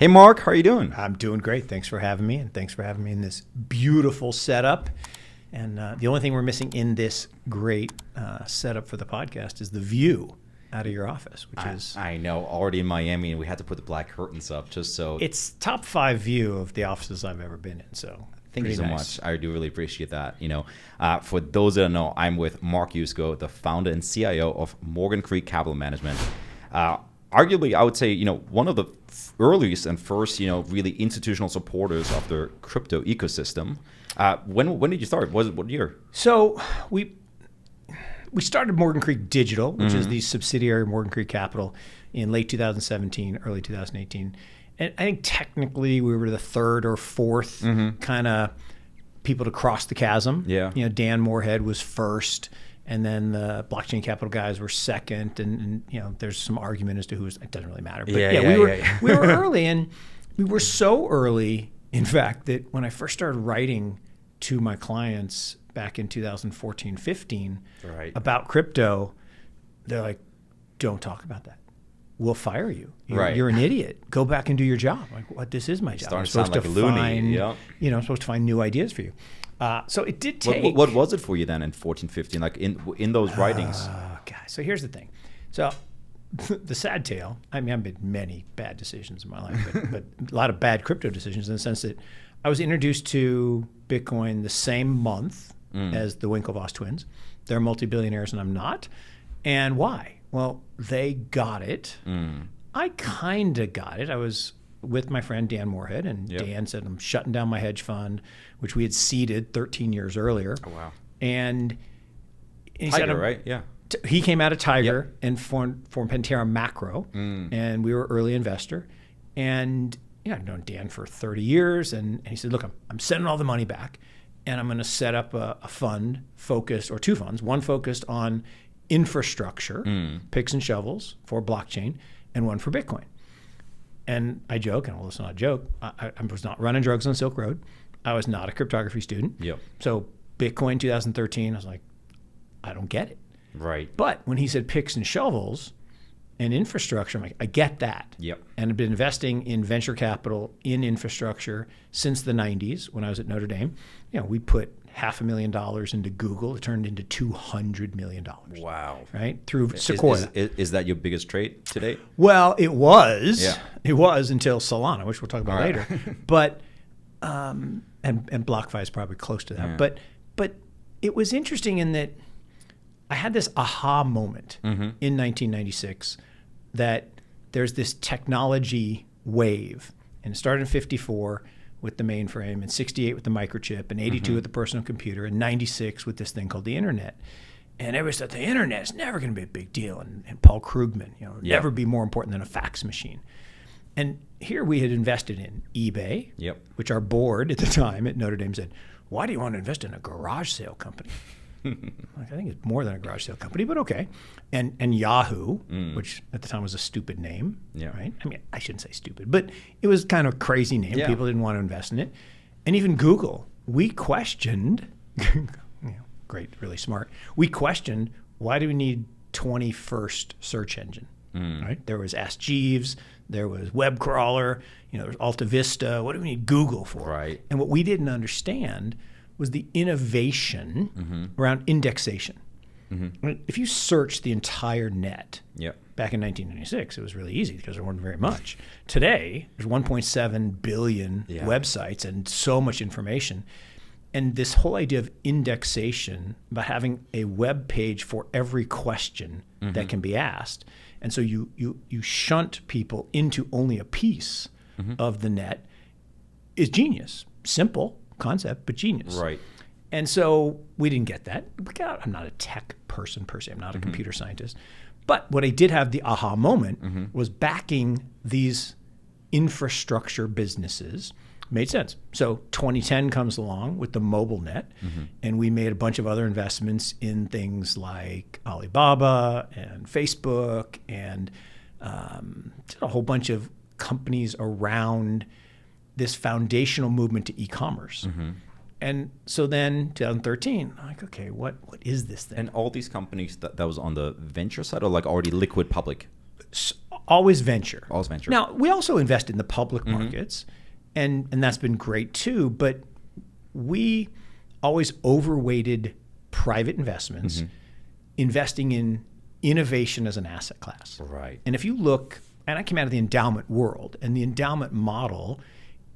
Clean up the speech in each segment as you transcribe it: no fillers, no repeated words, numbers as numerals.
Hey, Mark, how are you doing? I'm doing great. Thanks for having me, and thanks for having me in this beautiful setup. And the only thing we're missing in this great setup for the podcast is the view out of your office, which is... I know, already in Miami, and we had to put the black curtains up just so... It's top 5 view of the offices I've ever been in, so... Thank you so much. I do really appreciate that. For those that don't know, I'm with Mark Yusko, the founder and CIO of Morgan Creek Capital Management. Arguably, I would say, one of the earliest and first, really institutional supporters of the crypto ecosystem. When did you start? What year? So we started Morgan Creek Digital, which is the subsidiary of Morgan Creek Capital, in late 2017, early 2018. And I think technically we were the third or fourth kind of people to cross the chasm. Yeah. Dan Moorhead was first, and then the blockchain capital guys were second. And there's some argument as to who's. It doesn't really matter. But we were early, and we were so early, in fact, that when I first started writing to my clients back in 2014-15 about crypto, they're like, "Don't talk about that. We'll fire you. You're an idiot. Go back and do your job." I'm like, what? This is my job. I'm supposed to loony. I'm supposed to find new ideas for you. So it did take. What was it for you then in 14-15? Like in those writings? God. So here's the thing. So the sad tale. I mean, I've made many bad decisions in my life, but a lot of bad crypto decisions in the sense that I was introduced to Bitcoin the same month as the Winklevoss twins. They're multi-billionaires and I'm not. And why? Well, they got it. I kind of got it. I was with my friend Dan Moorhead, and Dan said, "I'm shutting down my hedge fund," which we had seeded 13 years earlier. Oh, wow. And he Tiger, said, right? Yeah. He came out of Tiger and formed Pantera Macro, and we were early investor. And I've known Dan for 30 years, and he said, "Look, I'm sending all the money back, and I'm going to set up a fund focused, or two funds, one focused on infrastructure, picks and shovels for blockchain, and one for Bitcoin." And I joke, and let's not joke, I was not running drugs on Silk Road. I was not a cryptography student. Yep. So Bitcoin 2013, I was like, I don't get it. Right. But when he said picks and shovels and infrastructure, I'm like, I get that. Yep. And I've been investing in venture capital in infrastructure since the 90s when I was at Notre Dame. We put $500,000 into Google. It turned into $200 million. Wow. Right? Through Sequoia. Is that your biggest trade to date? Well, it was. Yeah. It was until Solana, which we'll talk about later. But and BlockFi is probably close to that. Yeah. But it was interesting in that I had this aha moment in 1996 that there's this technology wave, and it started in 54 with the mainframe, and 68 with the microchip, and 82 with the personal computer, and 96 with this thing called the internet. And everybody said the internet is never going to be a big deal. And Paul Krugman, never be more important than a fax machine. And here we had invested in eBay, which our board at the time at Notre Dame said, "Why do you want to invest in a garage sale company?" I think it's more than a garage sale company, but okay. And Yahoo, which at the time was a stupid name, right? I mean, I shouldn't say stupid, but it was kind of a crazy name. Yeah. People didn't want to invest in it. And even Google, we questioned, great, really smart. We questioned, why do we need 21st search engine, right? There was Ask Jeeves, there was Web Crawler, there was Alta Vista. What do we need Google for? Right. And what we didn't understand was the innovation around indexation. If you search the entire net back in 1996, it was really easy because there wasn't very much. Today, there's 1.7 billion websites and so much information. And this whole idea of indexation, about having a web page for every question that can be asked. And so you shunt people into only a piece of the net is genius. Simple concept, but genius. Right. And so we didn't get that. I'm not a tech person per se. I'm not a computer scientist. But what I did have the aha moment was backing these infrastructure businesses made sense. So 2010 comes along with the mobile net, and we made a bunch of other investments in things like Alibaba and Facebook and a whole bunch of companies around this foundational movement to e-commerce. And so then 2013, I'm like, okay, what is this thing? And all these companies that was on the venture side or like already liquid public? Always venture. Always venture. Now, we also invest in the public markets, and that's been great too, but we always overweighted private investments, investing in innovation as an asset class. Right. And if you look, and I came out of the endowment world, and the endowment model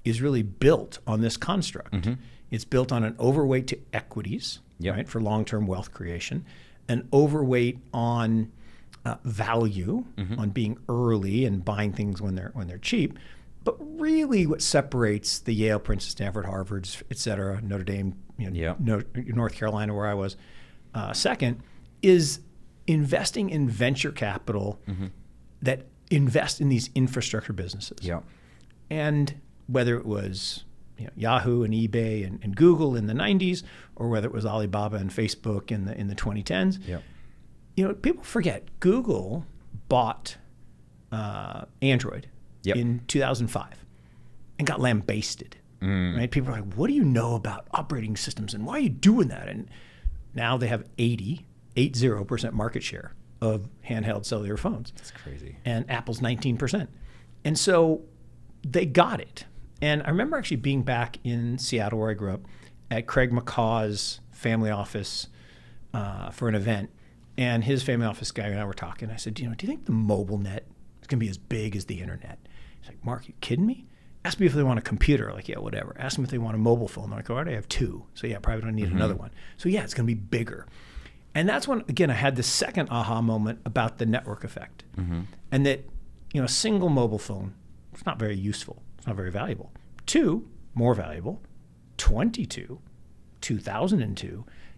is really built on this construct. It's built on an overweight to equities, right, for long-term wealth creation, an overweight on value, on being early and buying things when they're cheap. But really, what separates the Yale, Princeton, Stanford, Harvards, et cetera, Notre Dame, North Carolina, where I was, second, is investing in venture capital that invest in these infrastructure businesses. And whether it was Yahoo and eBay and Google in the 90s, or whether it was Alibaba and Facebook in the 2010s, people forget Google bought Android in 2005 and got lambasted. Right? People are like, what do you know about operating systems and why are you doing that? And now they have 80% market share of handheld cellular phones. That's crazy. And Apple's 19%. And so they got it. And I remember actually being back in Seattle, where I grew up, at Craig McCaw's family office for an event. And his family office guy and I were talking. I said, do you think the mobile net is going to be as big as the internet? He's like, Mark, you kidding me? Ask me if they want a computer. Like, yeah, whatever. Ask them if they want a mobile phone. They're like, oh, I already have two. So yeah, probably don't need another one. So yeah, it's going to be bigger. And that's when, again, I had this second aha moment about the network effect. And that, a single mobile phone, it's not very useful. It's not very valuable. Two, more valuable. 2002,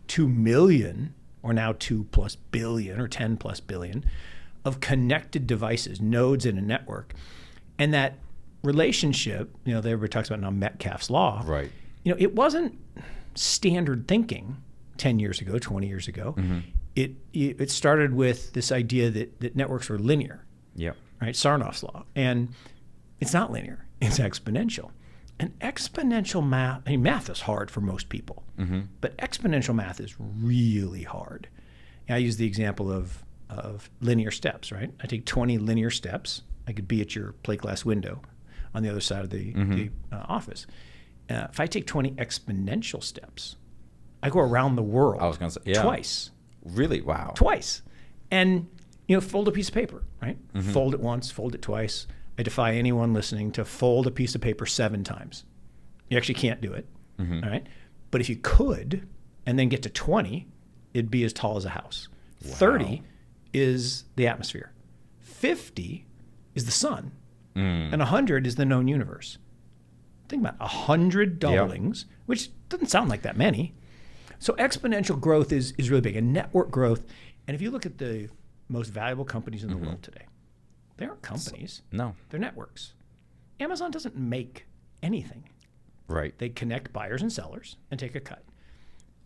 2 million, or now 2+ billion or 10+ billion of connected devices, nodes in a network. And that relationship, everybody talks about now Metcalfe's law. Right. It wasn't standard thinking 10 years ago, 20 years ago. It started with this idea that networks were linear. Right? Sarnoff's law. And it's not linear. It's exponential. And exponential math, math is hard for most people, but exponential math is really hard. And I use the example of linear steps, right? I take 20 linear steps. I could be at your plate glass window on the other side of the office. If I take 20 exponential steps, I go around the world twice. Really? Wow. Twice. And, fold a piece of paper, right? Fold it once, fold it twice. I defy anyone listening to fold a piece of paper 7 times. You actually can't do it, all right? But if you could, and then get to 20, it'd be as tall as a house. Wow. 30 is the atmosphere. 50 is the sun. And 100 is the known universe. Think about 100 doublings, which doesn't sound like that many. So exponential growth is really big, and network growth. And if you look at the most valuable companies in the world today, they aren't companies. No. They're networks. Amazon doesn't make anything. Right. They connect buyers and sellers and take a cut.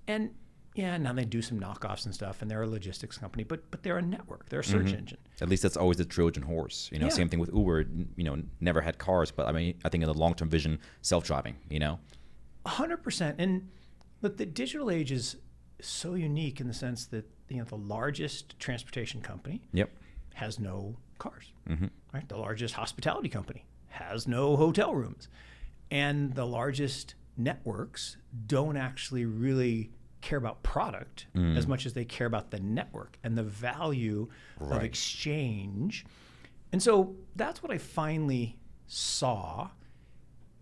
And now they do some knockoffs and stuff, and they're a logistics company, but they're a network. They're a search engine. At least that's always the Trojan horse. Same thing with Uber, never had cars, but I think in the long-term vision, self-driving, 100%. And look, the digital age is so unique in the sense that, the largest transportation company has no cars, right? The largest hospitality company has no hotel rooms. And the largest networks don't actually really care about product as much as they care about the network and the value of exchange. And so that's what I finally saw.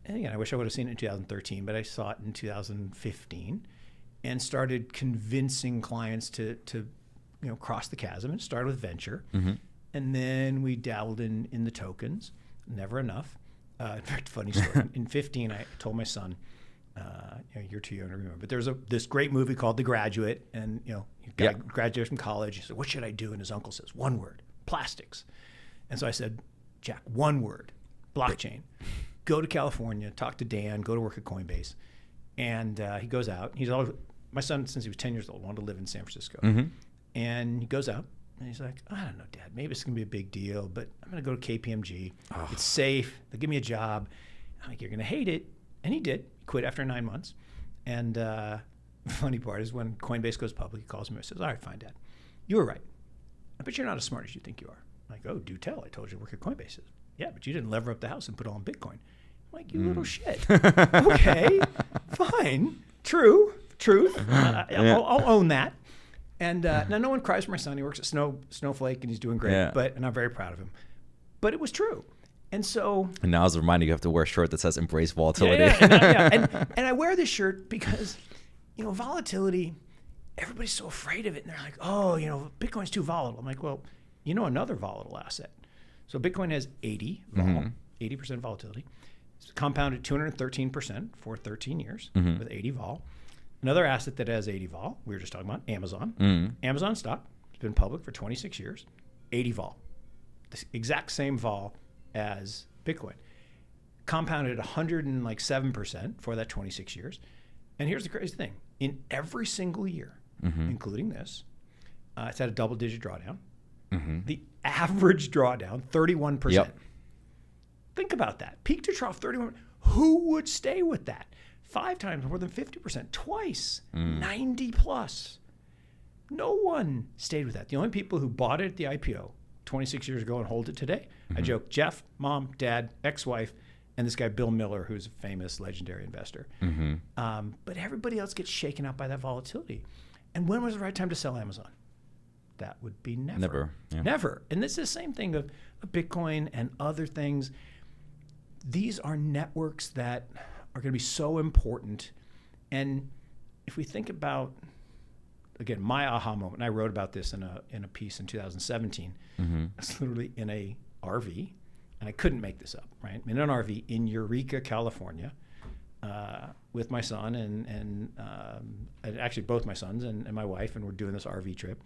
And again, I wish I would have seen it in 2013, but I saw it in 2015 and started convincing clients to cross the chasm. And started with venture. And then we dabbled in the tokens. Never enough. In fact, funny story. In 15, I told my son, you're too young to remember, but there's this great movie called The Graduate, and he graduated from college. He said, "What should I do?" And his uncle says, "One word: plastics." And so I said, "Jack, one word: blockchain." Go to California, talk to Dan, go to work at Coinbase, and he goes out. He's always, my son, since he was 10 years old, wanted to live in San Francisco, and he goes out. And he's like, I don't know, Dad, maybe it's going to be a big deal, but I'm going to go to KPMG. Oh. It's safe. They'll give me a job. I'm like, you're going to hate it. And he did. He quit after 9 months. And the funny part is when Coinbase goes public, he calls me and says, all right, fine, Dad. You were right. I bet you're not as smart as you think you are. I'm like, oh, do tell. I told you to work at Coinbase. Yeah, but you didn't lever up the house and put it all in Bitcoin. I'm like, you little shit. Okay, fine. Truth. I'll own that. And now no one cries for my son. He works at Snowflake and he's doing great. Yeah. And I'm very proud of him. But it was true. And so... And now as a reminder, you have to wear a shirt that says embrace volatility. And I wear this shirt because, volatility, everybody's so afraid of it. And they're like, oh, Bitcoin's too volatile. I'm like, well, another volatile asset. So Bitcoin has 80 vol, 80% volatility. It's compounded 213% for 13 years with 80 vol. Another asset that has 80 vol, we were just talking about, Amazon. Amazon stock, it's been public for 26 years, 80 vol. The exact same vol as Bitcoin. Compounded 107% for that 26 years. And here's the crazy thing. In every single year, including this, it's had a double-digit drawdown. The average drawdown, 31%. Yep. Think about that. Peak to trough, 31%. Who would stay with that? 5 times more than 50%. Twice. 90 plus. No one stayed with that. The only people who bought it at the IPO 26 years ago and hold it today, I joke, Jeff, mom, dad, ex-wife, and this guy Bill Miller, who's a famous legendary investor. But everybody else gets shaken up by that volatility. And when was the right time to sell Amazon? That would be never. Never. Yeah. Never. And this is the same thing of Bitcoin and other things. These are networks that are going to be so important. And if we think about, again, my aha moment, and I wrote about this in a piece in 2017. I was literally in a RV, and I couldn't make this up, right? I'm in an RV in Eureka, California, with my son and actually both my sons and my wife, and we're doing this RV trip.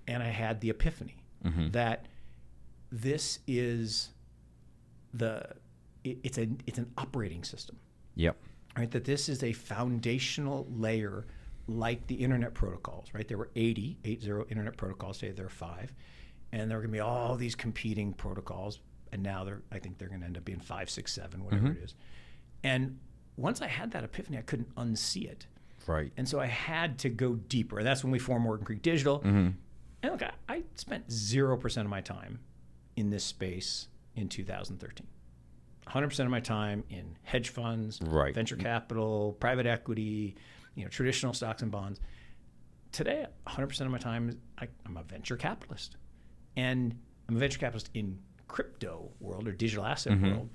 And I had the epiphany that this is it's an operating system. Yep. Right, that this is a foundational layer like the internet protocols, right? There were 80 internet protocols, today there are 5. And there are going to be all these competing protocols. And now I think they're going to end up being 5, 6, 7, whatever it is. And once I had that epiphany, I couldn't unsee it. Right. And so I had to go deeper. And that's when we formed Morgan Creek Digital. And look, I spent 0% of my time in this space in 2013. 100% of my time in hedge funds, venture capital, private equity, traditional stocks and bonds. Today, 100% of my time, I'm a venture capitalist. And I'm a venture capitalist in crypto world or digital asset world.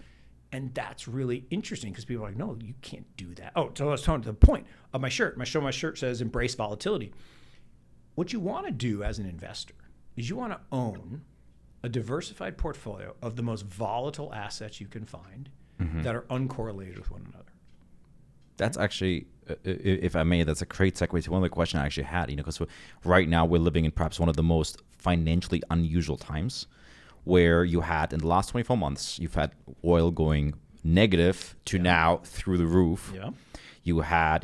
And that's really interesting because people are like, no, you can't do that. Oh, so I was talking to the point of my shirt. My shirt says embrace volatility. What you want to do as an investor is you want to own a diversified portfolio of the most volatile assets you can find that are uncorrelated with one another. That's actually, if I may, that's a great segue to one of the questions I actually had, because right now we're living in perhaps one of the most financially unusual times where you had, in the last 24 months, you've had oil going negative to now through the roof. Yeah. You had,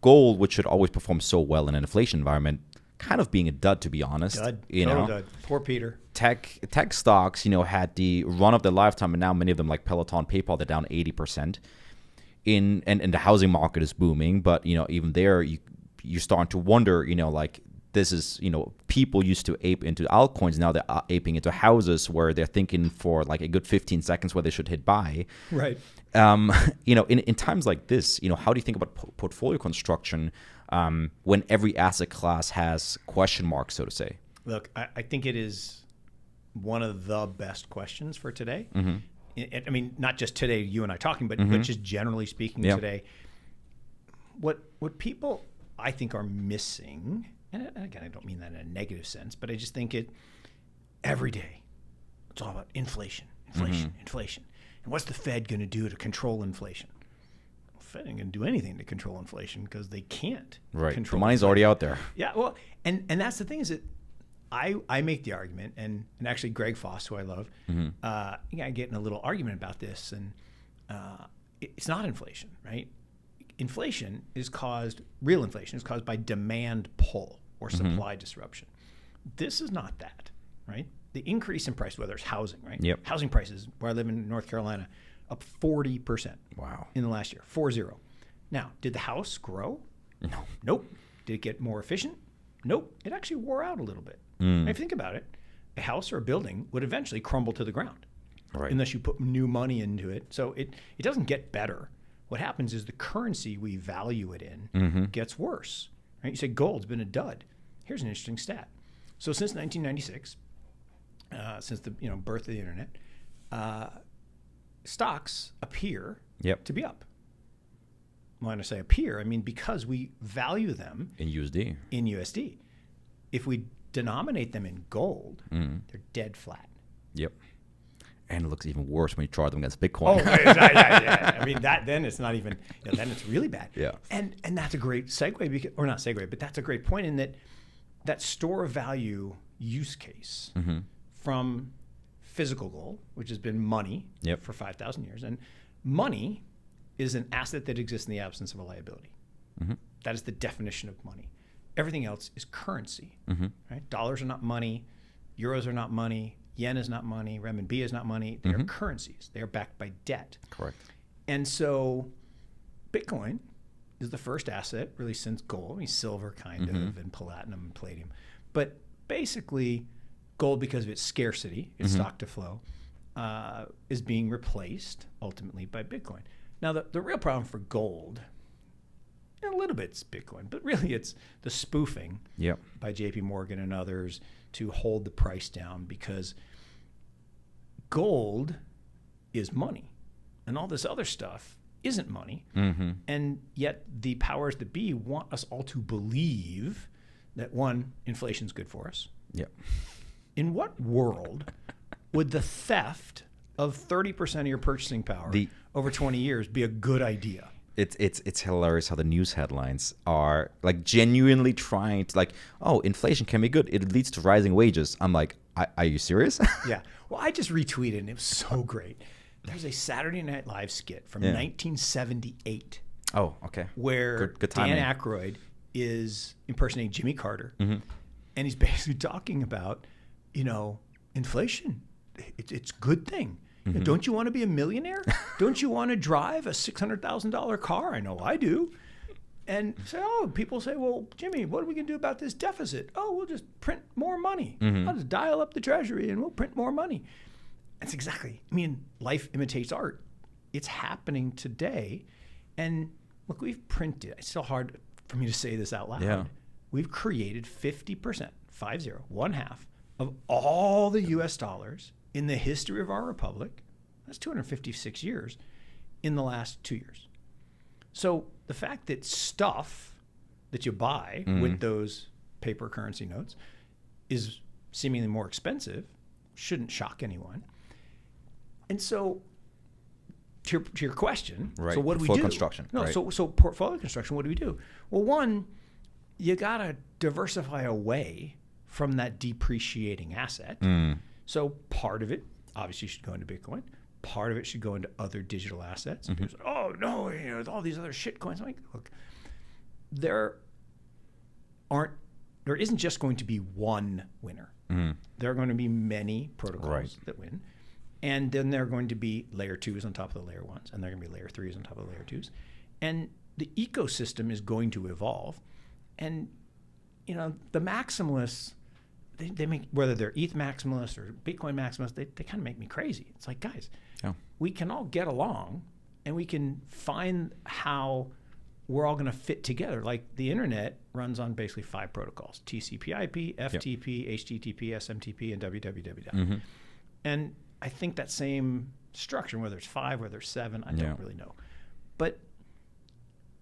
gold, which should always perform so well in an inflation environment, kind of being a dud, to be honest. Total dud. Poor Peter. Tech stocks, had the run of their lifetime, and now many of them, like Peloton, PayPal, they're down 80%. And the housing market is booming, but even there, you're starting to wonder, like this is, people used to ape into altcoins, now they're aping into houses where they're thinking for like a good 15 seconds where they should hit buy. Right. In times like this, how do you think about portfolio construction when every asset class has question marks, so to say? Look, I think it is one of the best questions for today. I mean, not just today, you and I talking, but just generally speaking today. What people, I think, are missing, and again, I don't mean that in a negative sense, but I just think every day, it's all about inflation. And what's the Fed going to do to control inflation? Well, the Fed ain't going to do anything to control inflation because they can't. Right. Control the money's inflation. already out there. Yeah. Well, and that's the thing is that I make the argument, and actually Greg Foss, who I love, I get in a little argument about this, and it's not inflation, right? Real inflation is caused by demand pull or supply disruption. This is not that, right? The increase in price, whether it's housing, right? Yep. Housing prices, where I live in North Carolina, up 40%. Wow. In the last year, 40. Now, did the house grow? No. Nope. Did it get more efficient? Nope. It actually wore out a little bit. If you think about it, a house or a building would eventually crumble to the ground unless you put new money into it. So it doesn't get better. What happens is the currency we value it in gets worse. Right? You say gold's been a dud. Here's an interesting stat. So since 1996, since the birth of the internet, stocks appear to be up. When I say appear, I mean because we value them in USD. If we denominate them in gold, they're dead flat. Yep. And it looks even worse when you chart them against Bitcoin. I mean, then it's not even, then it's really bad. Yeah. And that's a great segue, or not segue, but that's a great point in that store of value use case from physical gold, which has been money for 5,000 years. And money is an asset that exists in the absence of a liability. That is the definition of money. Everything else is currency. Right? Dollars are not money. Euros are not money. Yen is not money. Renminbi is not money. They are currencies. They are backed by debt. Correct. And so Bitcoin is the first asset really since gold. I mean, silver kind of, and platinum and palladium. But basically, gold, because of its scarcity, its stock to flow, is being replaced ultimately by Bitcoin. Now, the real problem for gold, a little bit it's Bitcoin, but really it's the spoofing by JP Morgan and others to hold the price down, because gold is money and all this other stuff isn't money. And yet the powers that be want us all to believe that, one, inflation's good for us. In what world would the theft of 30% of your purchasing power over 20 years be a good idea? It's hilarious how the news headlines are like genuinely trying to inflation can be good. It leads to rising wages. I'm like, are you serious? Yeah. Well, I just retweeted and it was so great. There's a Saturday Night Live skit from 1978. Oh, okay. Where good Dan Aykroyd is impersonating Jimmy Carter. And he's basically talking about, inflation. It's a good thing. Don't you want to be a millionaire? Don't you want to drive a $600,000 car? I know I do. And people say, well, Jimmy, what are we going to do about this deficit? Oh, we'll just print more money. I'll just dial up the treasury and we'll print more money. That's exactly, life imitates art. It's happening today. And look, we've printed, it's still hard for me to say this out loud. Yeah. We've created 50%, 50, one half of all the US dollars in the history of our republic. That's 256 years in the last 2 years. So the fact that stuff that you buy with those paper currency notes is seemingly more expensive shouldn't shock anyone. And so to your question, so what do we do? Construction. No, so portfolio construction, what do we do? Well, one, you got to diversify away from that depreciating asset. So part of it obviously should go into Bitcoin. Part of it should go into other digital assets. People say, oh no, all these other shit coins. I'm like, look, there isn't just going to be one winner. There are going to be many protocols that win. And then there are going to be layer 2s on top of the layer 1s, and there are going to be layer 3s on top of the layer 2s. And the ecosystem is going to evolve. And the maximalists, they make, whether they're ETH maximalists or Bitcoin maximalists, they kind of make me crazy. It's like, guys, we can all get along and we can find how we're all going to fit together. Like the internet runs on basically 5 protocols: TCP/IP, FTP, HTTP, SMTP, and www. And I think that same structure, whether it's 5, whether it's 7, I don't really know. But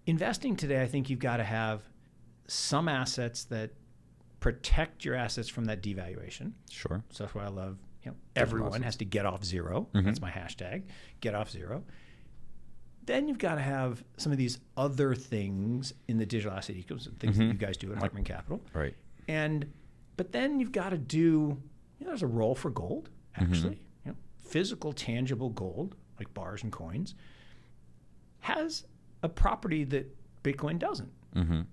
investing today, I think you've got to have some assets that protect your assets from that devaluation. Sure. So that's why I love, everyone has to get off zero. That's my hashtag, get off zero. Then you've got to have some of these other things in the digital asset ecosystem, things that you guys do at Hartmann Capital. Right. But then you've got to do, there's a role for gold, actually. Physical, tangible gold, like bars and coins, has a property that Bitcoin doesn't,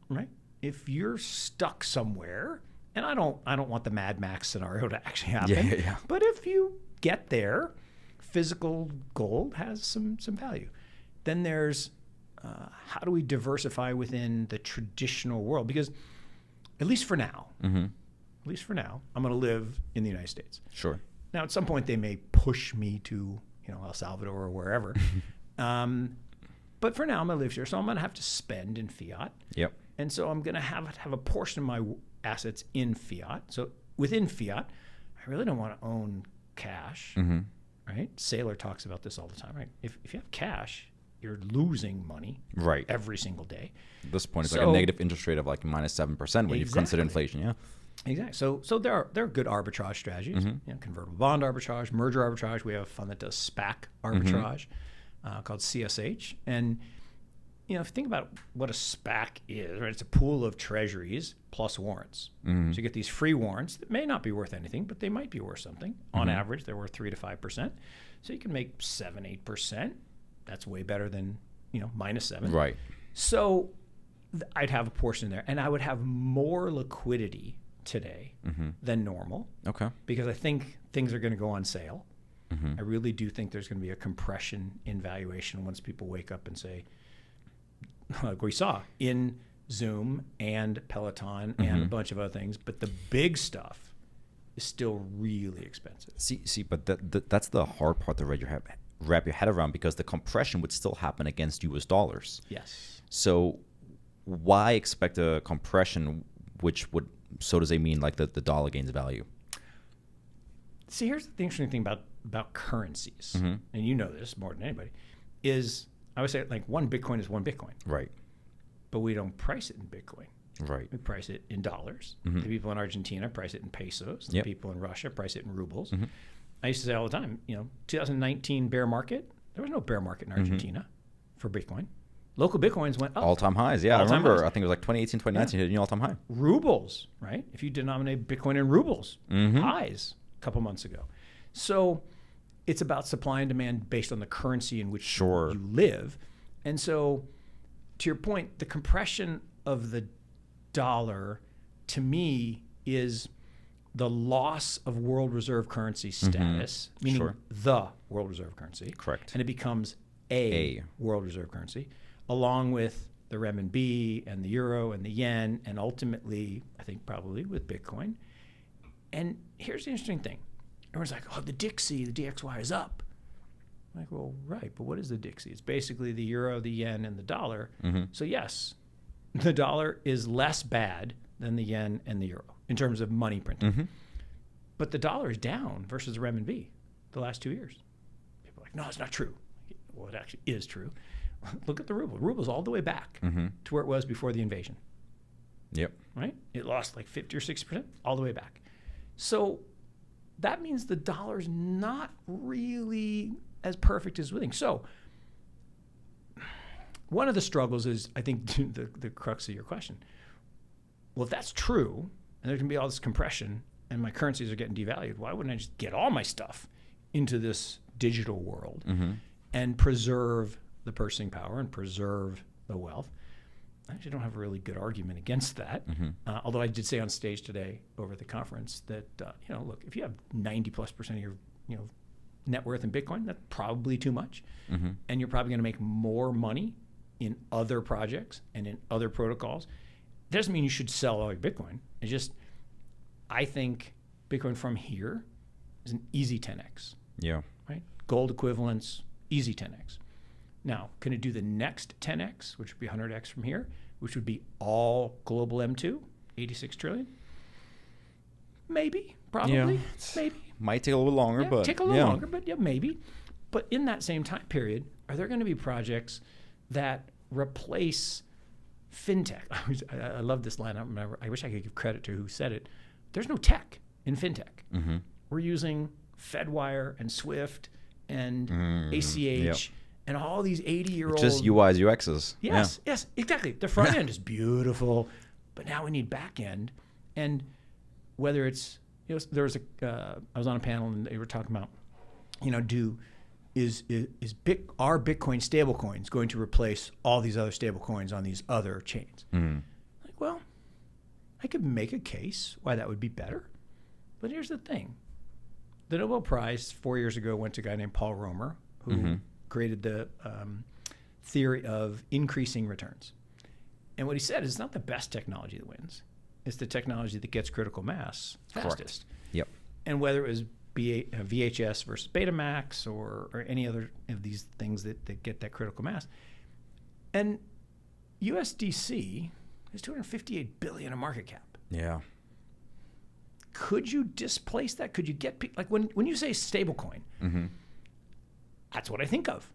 right? If you're stuck somewhere, and I don't want the Mad Max scenario to actually happen, but if you get there, physical gold has some value. Then there's how do we diversify within the traditional world? Because at least for now, at least for now, I'm going to live in the United States. Sure. Now, at some point, they may push me to, El Salvador or wherever. But for now, I'm going to live here. So I'm going to have to spend in fiat. Yep. And so I'm going to have a portion of my assets in fiat. So within fiat, I really don't want to own cash, right? Saylor talks about this all the time, right? If you have cash, you're losing money every single day. At this point, it's like a negative interest rate of like -7% when you consider inflation, yeah? Exactly. So there are good arbitrage strategies, convertible bond arbitrage, merger arbitrage. We have a fund that does SPAC arbitrage called CSH. And, if you think about what a SPAC is, right? It's a pool of treasuries plus warrants. So you get these free warrants that may not be worth anything, but they might be worth something. On average, they're worth 3 to 5%. So you can make 7-8%. That's way better than, -7. Right. So I'd have a portion there, and I would have more liquidity today than normal. Okay. Because I think things are going to go on sale. I really do think there's going to be a compression in valuation once people wake up and say, like we saw in Zoom and Peloton and a bunch of other things, but the big stuff is still really expensive. See, but that's the hard part to wrap your head around, because the compression would still happen against US dollars. Yes. So why expect a compression which would, so to say, mean like the dollar gains value? See, here's the interesting thing about currencies, and you know this more than anybody, is I would say like one Bitcoin is one Bitcoin. Right. But we don't price it in Bitcoin. Right. We price it in dollars. The people in Argentina price it in pesos. The people in Russia price it in rubles. I used to say all the time, 2019 bear market, there was no bear market in Argentina for Bitcoin. Local Bitcoins went up. All-time highs, yeah. I remember, I think it was like 2018, 2019, hit a new all-time high. Rubles, right? If you denominate Bitcoin in rubles, highs a couple months ago. So it's about supply and demand based on the currency in which you live. And so to your point, the compression of the dollar, to me, is the loss of world reserve currency status, meaning the world reserve currency. Correct. And it becomes a world reserve currency, along with the renminbi and the euro and the yen, and ultimately, I think probably with Bitcoin. And here's the interesting thing. Everyone's like, oh, the Dixie, the DXY is up. I'm like, well, right, but what is the Dixie? It's basically the euro, the yen, and the dollar. So yes, the dollar is less bad than the yen and the euro in terms of money printing. But the dollar is down versus the renminbi the last 2 years. People are like, no, it's not true. Well, it actually is true. Look at the ruble. The ruble's all the way back to where it was before the invasion. Yep. Right? It lost like 50 or 60%, all the way back. So that means the dollar's not really as perfect as we think. So one of the struggles is, I think, the crux of your question. Well, if that's true, and there's going to be all this compression, and my currencies are getting devalued, why wouldn't I just get all my stuff into this digital world and preserve the purchasing power and preserve the wealth? I actually don't have a really good argument against that. Although I did say on stage today over at the conference that, look, if you have 90+% of your, net worth in Bitcoin, that's probably too much. And you're probably going to make more money in other projects and in other protocols. It doesn't mean you should sell all your Bitcoin. It's just, I think Bitcoin from here is an easy 10x. Yeah. Right? Gold equivalents, easy 10x. Now, can it do the next 10x, which would be 100x from here, which would be all global M2, 86 trillion? Maybe, probably, maybe. Might take a little longer, but take a little longer, but maybe. But in that same time period, are there going to be projects that replace fintech? I love this line. I don't remember. I wish I could give credit to who said it. There's no tech in fintech. We're using Fedwire and Swift and ACH and all these 80-year-old. Just UIs, UXs. Yes, exactly. The front end is beautiful, but now we need back end. And whether it's, there was I was on a panel and they were talking about, are Bitcoin stablecoins going to replace all these other stablecoins on these other chains? Like, well, I could make a case why that would be better. But here's the thing. The Nobel Prize 4 years ago went to a guy named Paul Romer, who created the theory of increasing returns. And what he said is it's not the best technology that wins. is the technology that gets critical mass fastest. Correct. Yep. And whether it was VHS versus Betamax or any other of these things that get that critical mass. And USDC is $258 billion in market cap. Yeah. Could you displace that? Could you get like when you say stablecoin, that's what I think of.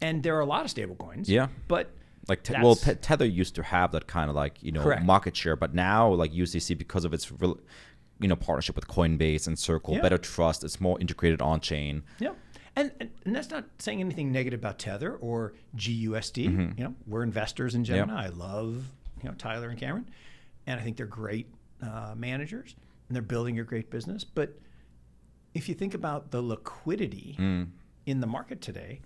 And there are a lot of stablecoins. Yeah. But like Tether used to have that kind of like Correct. market share, but now like USDC, because of its partnership with Coinbase and Circle, better trust, it's more integrated on chain. Yeah. And that's not saying anything negative about Tether or GUSD. We're investors in Gemini. I love Tyler and Cameron, and I think they're great managers, and they're building a great business. But if you think about the liquidity in the market today,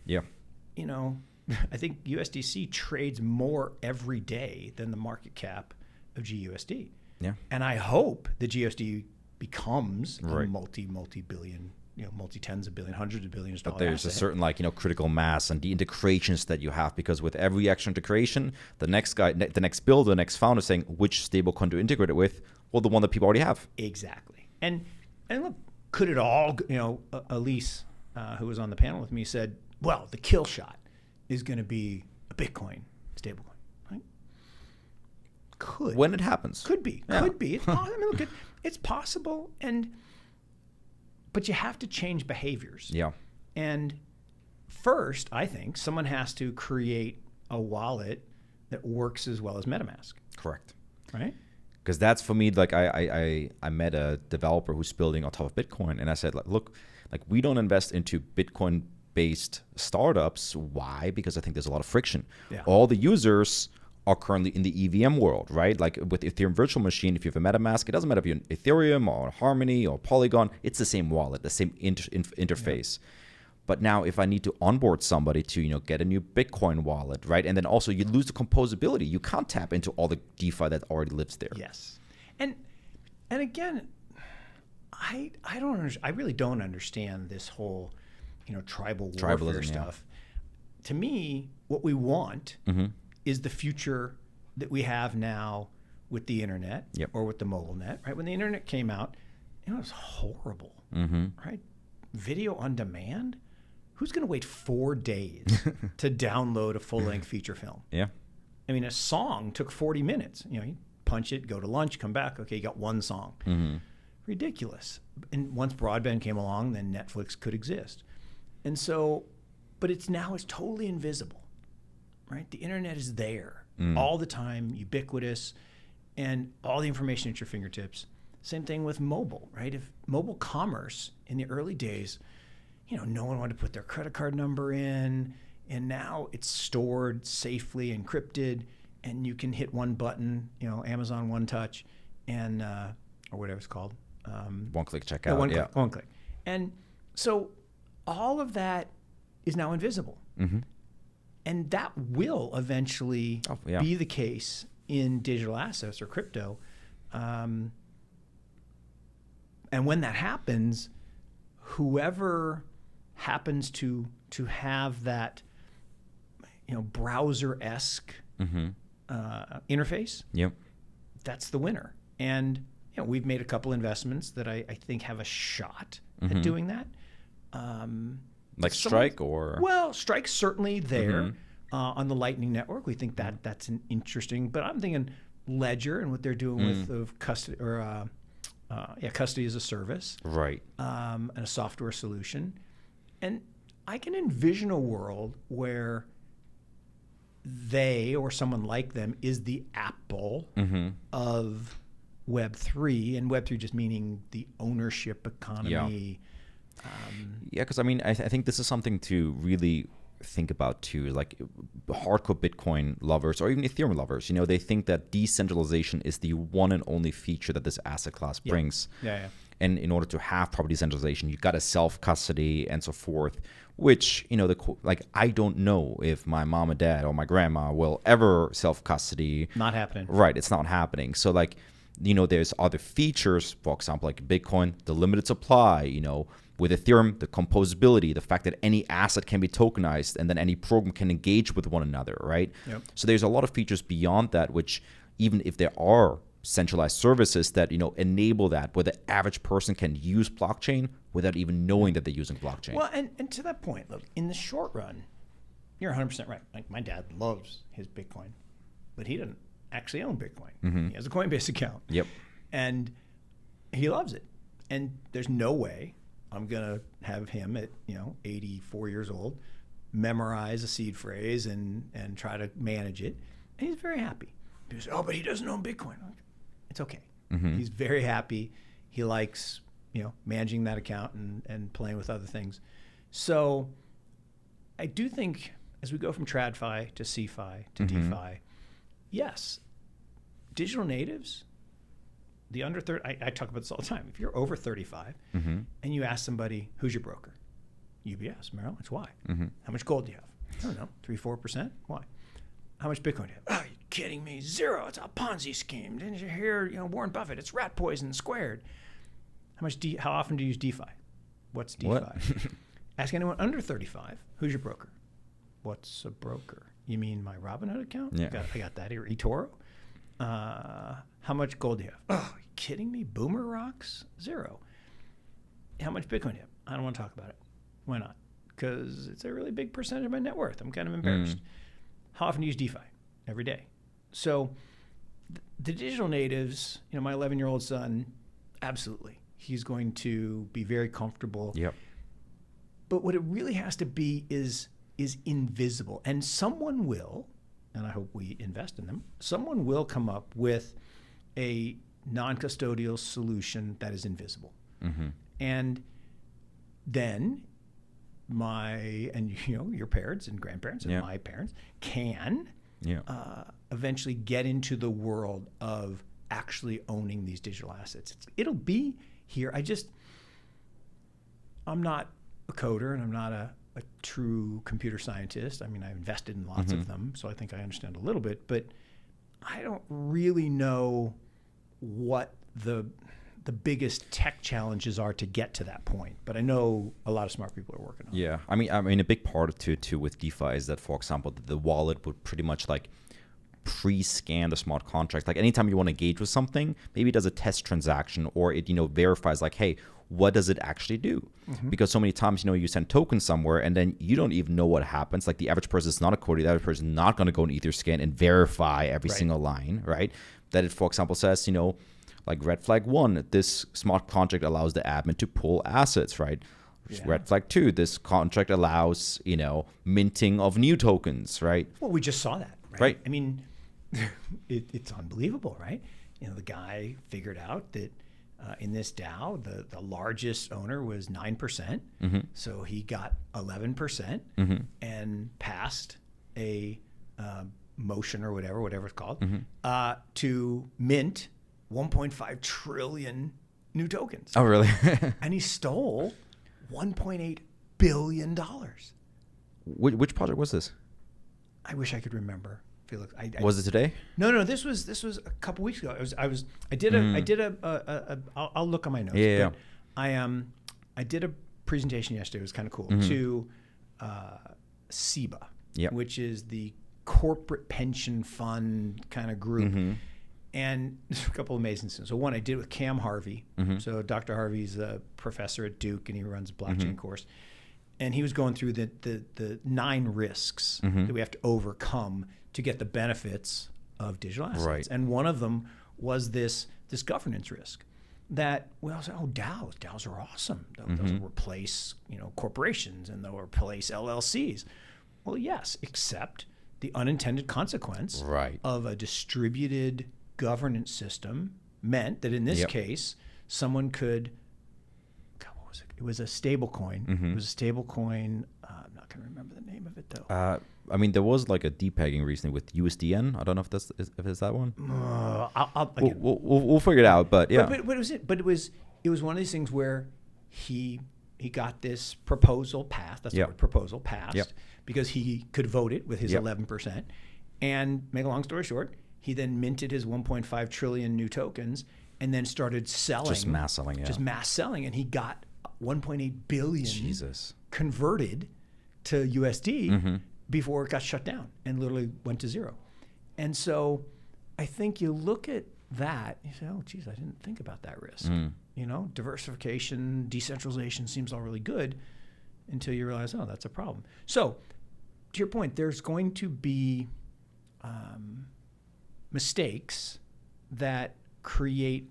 I think USDC trades more every day than the market cap of GUSD. Yeah. And I hope the GUSD becomes a multi-billion, multi-tens of billion, hundreds of billions dollar But there's a certain critical mass and the integrations that you have, because with every extra integration, the next builder, the next founder saying which stablecoin to integrate it with, well, the one that people already have. Exactly. And look, could it all, Elise, who was on the panel with me, said, well, the kill shot is going to be a Bitcoin stablecoin, right? Could. When it happens. Could be. Yeah. Could be. Look, it's possible, but you have to change behaviors. Yeah. And first, I think someone has to create a wallet that works as well as MetaMask. Correct. Right? Because that's, for me, like I met a developer who's building on top of Bitcoin, and I said, look, we don't invest into Bitcoin-based startups. Why? Because I think there's a lot of friction. Yeah. All the users are currently in the EVM world, right? Like with Ethereum Virtual Machine, if you have a MetaMask, it doesn't matter if you're in Ethereum or Harmony or Polygon, it's the same wallet, the same interface. Yeah. But now if I need to onboard somebody to, get a new Bitcoin wallet, right? And then also you lose the composability. You can't tap into all the DeFi that already lives there. Yes. And again, I really don't understand this whole, tribal warfare stuff. Yeah. To me, what we want is the future that we have now with the internet or with the mobile net, right? When the internet came out, it was horrible, right? Video on demand. Who's going to wait 4 days to download a full-length feature film? Yeah. I mean, a song took 40 minutes. You punch it, go to lunch, come back. Okay, you got one song. Ridiculous. And once broadband came along, then Netflix could exist. And so, but it's totally invisible, right? The internet is there all the time, ubiquitous, and all the information at your fingertips. Same thing with mobile, right? If mobile commerce in the early days, no one wanted to put their credit card number in, and now it's stored safely, encrypted, and you can hit one button, Amazon One Touch, and or whatever it's called. One-click checkout. One click. And so all of that is now invisible. And that will eventually be the case in digital assets or crypto. And when that happens, whoever happens to have that browser-esque interface, that's the winner. And we've made a couple investments that I think have a shot at doing that. Like Strike or? Well, Strike's certainly there on the Lightning Network. We think that's an interesting, but I'm thinking Ledger and what they're doing with custody or custody as a service, right? And a software solution. And I can envision a world where they or someone like them is the Apple of Web3, and Web3 just meaning the ownership economy. Because I think this is something to really think about too. Like hardcore Bitcoin lovers or even Ethereum lovers, they think that decentralization is the one and only feature that this asset class brings. And in order to have proper decentralization, you got to self-custody and so forth, which, I don't know if my mom and dad or my grandma will ever self-custody. Not happening. Right, it's not happening. So there's other features, for example, like Bitcoin, the limited supply, with Ethereum, the composability, the fact that any asset can be tokenized and then any program can engage with one another, right? So there's a lot of features beyond that, which even if there are centralized services that enable that, where the average person can use blockchain without even knowing that they're using blockchain. Well, and to that point, look, in the short run, you're 100% right. Like, my dad loves his Bitcoin, but he doesn't actually own Bitcoin. He has a Coinbase account. Yep. And he loves it. And there's no way I'm going to have him at 84 years old memorize a seed phrase and try to manage it. And he's very happy. He says, but he doesn't own Bitcoin. It's okay. He's very happy. He likes managing that account and playing with other things. So I do think as we go from TradFi to CFI to DeFi, yes, digital natives, the under 30, I talk about this all the time. If you're over 35 and you ask somebody, who's your broker? UBS, Merrill Lynch. Why? How much gold do you have? I don't know, 3-4%. Why? How much Bitcoin do you have? Oh, you're kidding me. 0. It's a Ponzi scheme. Didn't you hear Warren Buffett? It's rat poison squared. How often do you use DeFi? What's DeFi? What? Ask anyone under 35, who's your broker? What's a broker? You mean my Robinhood account? Yeah. I got that here. eToro. How much gold do you have? Oh, are you kidding me? Boomer rocks? 0. How much Bitcoin do you have? I don't want to talk about it. Why not? Because it's a really big percentage of my net worth. I'm kind of embarrassed. How often do you use DeFi? Every day. So the digital natives, my 11-year-old son, absolutely. He's going to be very comfortable. Yep. But what it really has to be is invisible. And someone will, and I hope we invest in them, someone will come up with a non-custodial solution that is invisible. And then your parents and grandparents and my parents can eventually get into the world of actually owning these digital assets. It'll be here. I'm not a coder and I'm not a true computer scientist. I mean, I've invested in lots of them, so I think I understand a little bit, but I don't really know what the biggest tech challenges are to get to that point. But I know a lot of smart people are working on it. Yeah. I mean, a big part of it too with DeFi is that, for example, the wallet would pretty much pre-scan the smart contract. Like, anytime you want to engage with something, maybe it does a test transaction, or it verifies hey, what does it actually do? Because so many times you send tokens somewhere and then you don't even know what happens. Like, the average person is not a coder. The average person is not going to go in Etherscan and verify every single line, right? That it, for example, says like red flag 1, this smart contract allows the admin to pull assets, right? Red flag 2, this contract allows minting of new tokens, right? Well, we just saw that, right? I mean, it's unbelievable, right? The guy figured out that in this DAO, the largest owner was 9%. So he got 11% and passed a motion or whatever it's called, to mint 1.5 trillion new tokens. Oh, really? And he stole $1.8 billion. Which project was this? I wish I could remember. Felix, was it today? No. This was a couple weeks ago. I did a. I'll look on my notes. Yeah. I did a presentation yesterday. It was kind of cool to SEBA, which is the corporate pension fund kind of group. And there's a couple of amazing things. So one, I did it with Cam Harvey. So Dr. Harvey's a professor at Duke, and he runs a blockchain course. And he was going through the 9 risks that we have to overcome to get the benefits of digital assets. Right. And one of them was this governance risk that we all say, DAOs are awesome. They'll replace corporations, and they'll replace LLCs. Well, yes, except the unintended consequence of a distributed governance system meant that in this case, someone could, what was it? It was a stable coin. It was a stable coin. I'm not going to remember the name of it though. I mean, there was like a depegging recently with USDN. I don't know if it's that one. We'll figure it out, but yeah. But it was one of these things where he got this proposal passed. That's the word, proposal passed, because he could vote it with his 11%. And make a long story short, he then minted his 1.5 trillion new tokens and then started selling. Just mass selling, Just mass selling. And he got 1.8 billion converted to USD before it got shut down and literally went to 0. And so I think you look at that, you say, oh, geez, I didn't think about that risk. You know, diversification, decentralization seems all really good until you realize, oh, that's a problem. So, to your point, there's going to be mistakes that create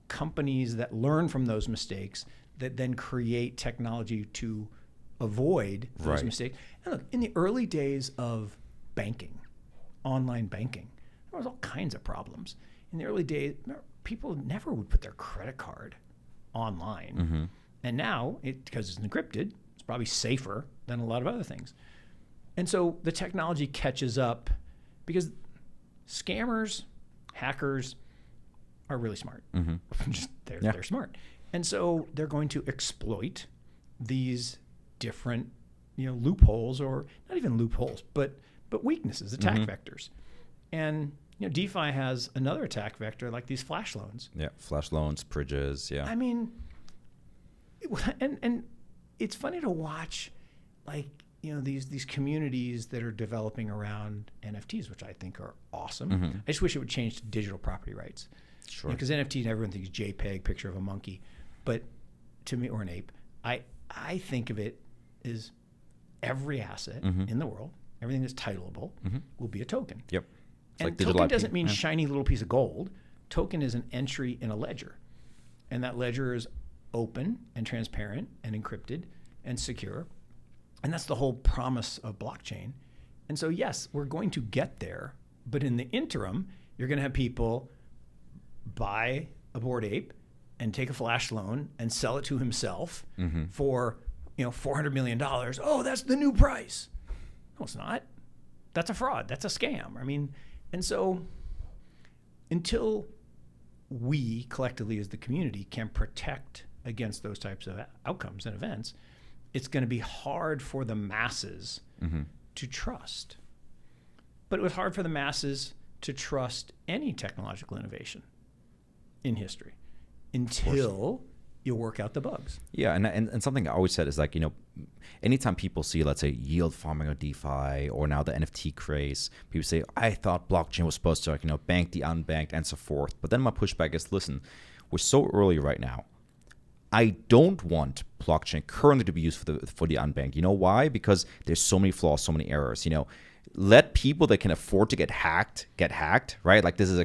companies that learn from those mistakes that then create technology to avoid those mistakes. And look, in the early days of banking, online banking, there was all kinds of problems. In the early days, people never would put their credit card online. And now, because it's encrypted, it's probably safer than a lot of other things. And so the technology catches up because scammers, hackers are really smart. They're smart. And so they're going to exploit these different, loopholes, or not even loopholes, but weaknesses, attack vectors. And DeFi has another attack vector, like these flash loans. Yeah, flash loans, bridges. Yeah. I mean, and it's funny to watch, like, these communities that are developing around NFTs, which I think are awesome. I just wish it would change to digital property rights. Sure. Because NFTs, everyone thinks JPEG, picture of a monkey, but to me, or an ape, I think of it as every asset in the world, everything that's titleable, will be a token. Yep. And like token doesn't mean shiny little piece of gold. Token is an entry in a ledger. And that ledger is open and transparent and encrypted and secure. And that's the whole promise of blockchain. And so, yes, we're going to get there. But in the interim, you're going to have people buy a Bored Ape and take a flash loan and sell it to himself for $400 million. Oh, that's the new price. No, it's not. That's a fraud. That's a scam. I mean, and so until we collectively as the community can protect against those types of outcomes and events, it's going to be hard for the masses to trust. But it was hard for the masses to trust any technological innovation in history until you work out the bugs. Yeah, and something I always said is, like, anytime people see, let's say, yield farming or DeFi, or now the NFT craze, people say, I thought blockchain was supposed to, bank the unbanked and so forth. But then my pushback is, listen, we're so early right now. I don't want blockchain currently to be used for the unbanked. You know why? Because there's so many flaws, so many errors. Let people that can afford to get hacked, right? Like, this is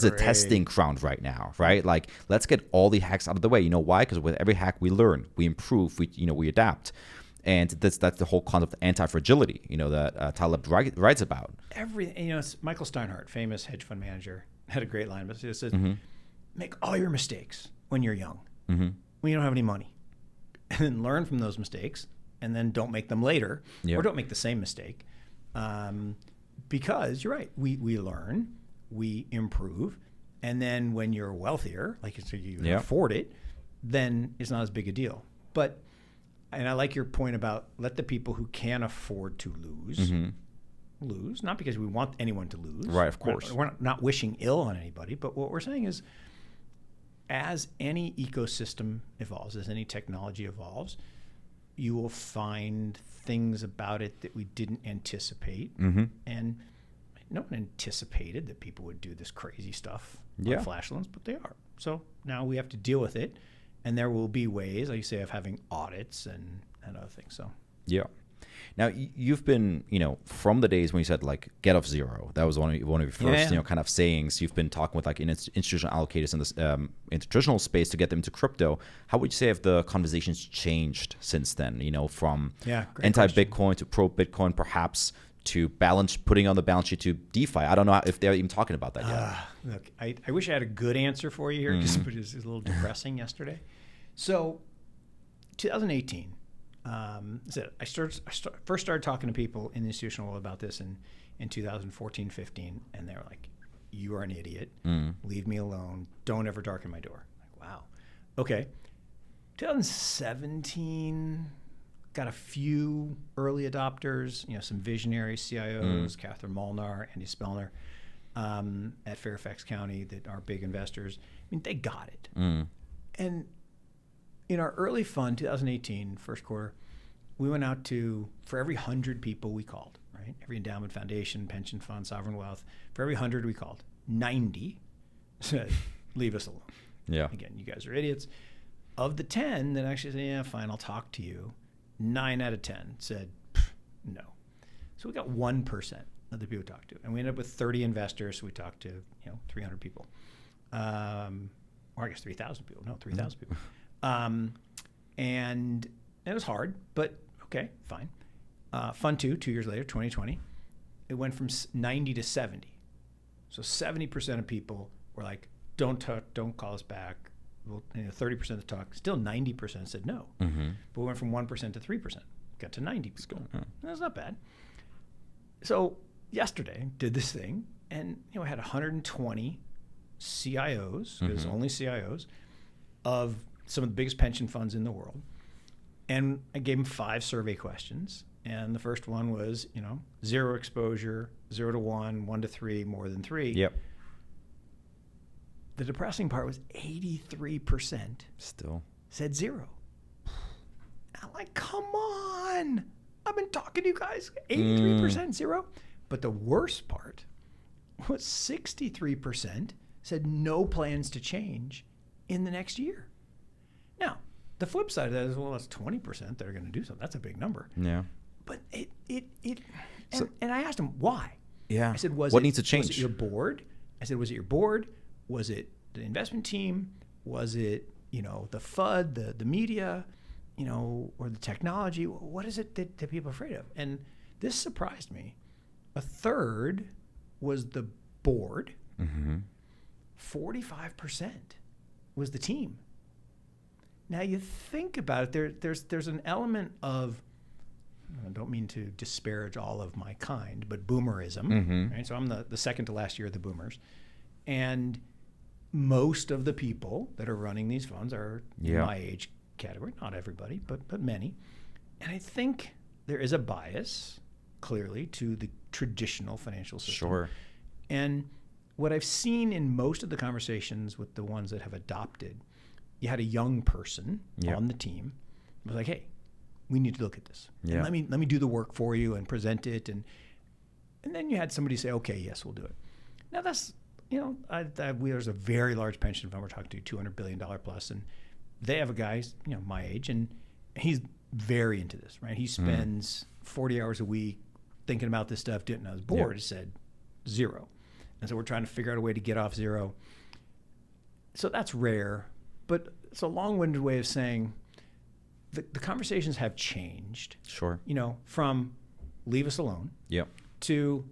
a testing ground right now, right? Like, let's get all the hacks out of the way. You know why? Because with every hack we learn, we improve, we adapt. And that's the whole concept of anti-fragility, that Taleb writes about. It's Michael Steinhardt, famous hedge fund manager, had a great line, but it says, make all your mistakes when you're young, when you don't have any money, and then learn from those mistakes, and then don't make them later, or don't make the same mistake. Because you're right, we learn, we improve, and then when you're wealthier, like so you can afford it, then it's not as big a deal. And I like your point about let the people who can afford to lose, not because we want anyone to lose. Right, of course. We're not wishing ill on anybody, but what we're saying is, as any ecosystem evolves, as any technology evolves, you will find things about it that we didn't anticipate. And no one anticipated that people would do this crazy stuff on flash loans, but they are. So now we have to deal with it. And there will be ways, like you say, of having audits and other things. So Now, you've been, from the days when you said, like, get off zero. That was one of your first, kind of sayings. You've been talking with, like, institutional allocators in this in the traditional space to get them into crypto. How would you say have the conversations changed since then? From anti-Bitcoin to pro-Bitcoin, perhaps, to putting on the balance sheet to DeFi. I don't know if they're even talking about that yet. Look, I wish I had a good answer for you here, but it was a little depressing yesterday. So, 2018. I first started talking to people in the institutional world about this in 2014, 15, and they were like, you are an idiot. Leave me alone. Don't ever darken my door. Like, wow. Okay. 2017, got a few early adopters, some visionary CIOs, Catherine Molnar, Andy Spellner, at Fairfax County that are big investors. I mean, they got it. And in our early fund, 2018, first quarter, we went out for every 100 people we called, right? Every endowment, foundation, pension fund, sovereign wealth, for every 100 we called, 90 said, leave us alone. Yeah. Again, you guys are idiots. Of the 10 that actually said, yeah, fine, I'll talk to you, 9 out of 10 said, no. So we got 1% of the people we talked to. And we ended up with 30 investors, so we talked to 300 people. Or I guess 3,000 people. No, 3,000 people. And it was hard, but okay, fine. Fund 2 years later, 2020, it went from 90 to 70. So 70% of people were like, don't call us back. Well, 30% of the talk, still 90% said no. Mm-hmm. But we went from 1% to 3%, got to 90 people. That's not bad. So yesterday, did this thing, and I had 120 CIOs, because only CIOs, of some of the biggest pension funds in the world. And I gave them 5 survey questions. And the first one was, 0 exposure, 0 to 1, 1 to 3, more than 3. Yep. The depressing part was 83% still said 0. I'm like, come on. I've been talking to you guys. 83% 0. But the worst part was 63% said no plans to change in the next year. Now, the flip side of that is, well, that's 20% that are going to do something. That's a big number. Yeah. But and I asked him why. Yeah. I said, what needs to change? Was it your board? I said, was it your board? Was it the investment team? Was it, the FUD, the media, or the technology? What is it that people are afraid of? And this surprised me. A third was the board. 45% was the team. Now you think about it, there's an element of, I don't mean to disparage all of my kind, but boomerism. Right? So I'm the second to last year of the boomers. And most of the people that are running these funds are in my age category. Not everybody, but many. And I think there is a bias, clearly, to the traditional financial system. Sure. And what I've seen in most of the conversations with the ones that have adopted, you had a young person on the team who was like, hey, we need to look at this. Yeah. And let me do the work for you and present it. And then you had somebody say, okay, yes, we'll do it. Now that's, there's a very large pension fund we're talking to, $200 billion plus, and they have a guy, my age, and he's very into this, right? He spends 40 hours a week thinking about this stuff. Now his board said 0. And so we're trying to figure out a way to get off 0. So that's rare, but it's a long-winded way of saying the conversations have changed. Sure. From leave us alone to,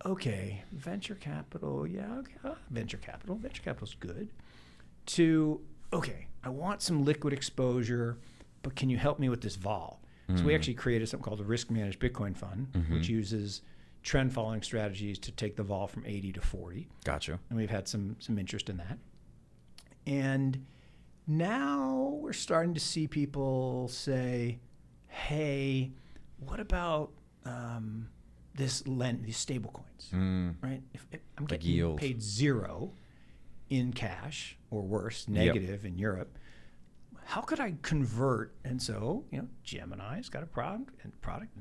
okay, venture capital, venture capital's good, to, okay, I want some liquid exposure, but can you help me with this vol? So we actually created something called the Risk Managed Bitcoin Fund, which uses trend following strategies to take the vol from 80 to 40. Gotcha. And we've had some interest in that. And now we're starting to see people say, hey, what about these stable coins, right? If I'm getting paid 0 in cash or worse, negative in Europe, how could I convert? And so, Gemini's got a product, and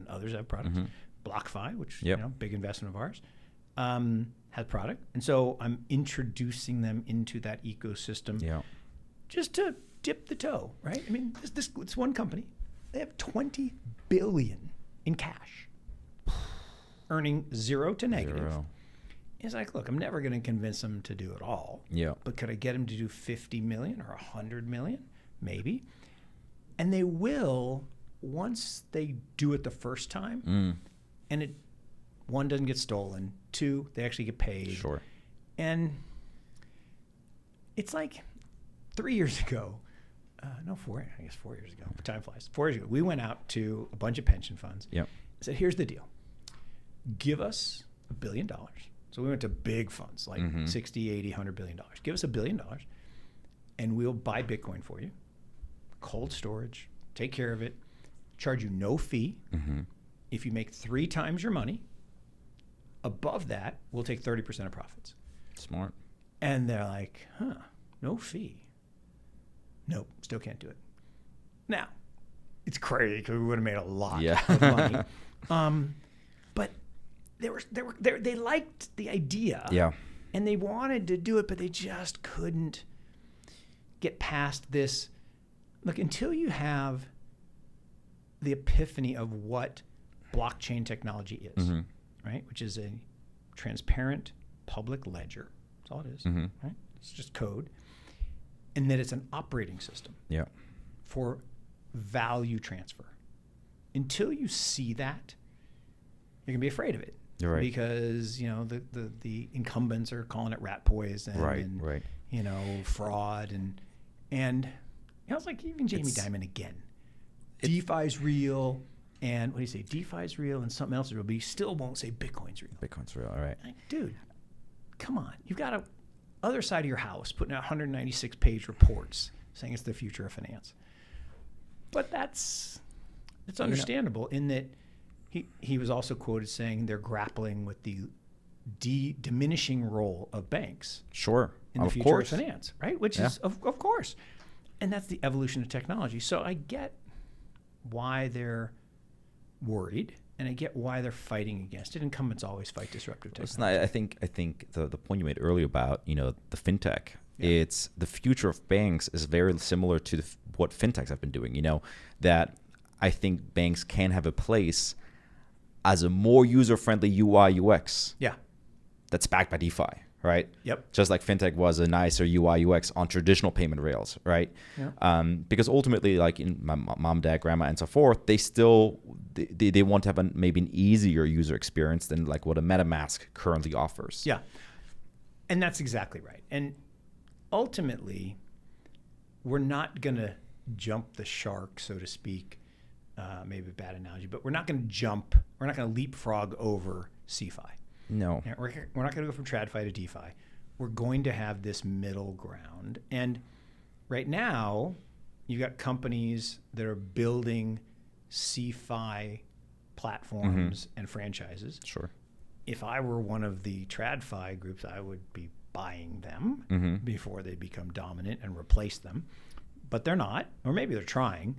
others have products. BlockFi, which big investment of ours, has product, and so I'm introducing them into that ecosystem, just to dip the toe, right? I mean, this one company, they have $20 billion in cash, earning 0 to negative. 0. It's like, look, I'm never going to convince them to do it all. But could I get them to do 50 million or 100 million? Maybe. And they will once they do it the first time. And 1, doesn't get stolen. 2, they actually get paid. Sure. And it's like 3 years ago, 4 years ago. Time flies. 4 years ago, we went out to a bunch of pension funds. And said, here's the deal. Give us $1 billion. So we went to big funds, like 60, 80, $100 billion. Give us $1 billion, and we'll buy Bitcoin for you. Cold storage, take care of it, charge you no fee. If you make 3 times your money, above that, we'll take 30% of profits. Smart. And they're like, no fee. Nope, still can't do it. Now, it's crazy because we would have made a lot of money. But they liked the idea. And they wanted to do it, but they just couldn't get past this. Look, until you have the epiphany of what blockchain technology is, right? Which is a transparent public ledger. That's all it is, right? It's just code. And that it's an operating system for value transfer. Until you see that, you're going to be afraid of it. You're right. Because, you know, the incumbents are calling it rat poison and you know, fraud and you know, it's like even Jamie Dimon again. DeFi's real, and what do you say? DeFi's real and something else is real, but he still won't say Bitcoin's real. Bitcoin's real, all right. Like, dude, come on. You've got a other side of your house putting out 196-page reports saying it's the future of finance. But it's understandable in that he was also quoted saying they're grappling with the diminishing role of banks. Sure. In the future of finance, right? Which is, of course. And that's the evolution of technology. So I get why they're worried, and I get why they're fighting against it. Incumbents always fight disruptive technology. I think the point you made earlier about, you know, the fintech, it's the future of banks is very similar to what fintechs have been doing. You know, that I think banks can have a place as a more user-friendly UI UX. Yeah. That's backed by DeFi, right? Yep. Just like fintech was a nicer UI UX on traditional payment rails, right? Yeah. Because ultimately, like in my mom, dad, grandma, and so forth, they still they want to have maybe an easier user experience than like what a MetaMask currently offers. Yeah. And that's exactly right. And ultimately, we're not going to jump the shark, so to speak. Maybe a bad analogy, but we're not going to leapfrog over CeFi. No. We're not going to go from TradFi to DeFi. We're going to have this middle ground. And right now, you've got companies that are building CeFi platforms and franchises. Sure. If I were one of the TradFi groups, I would be buying them before they become dominant and replace them. But they're not, or maybe they're trying.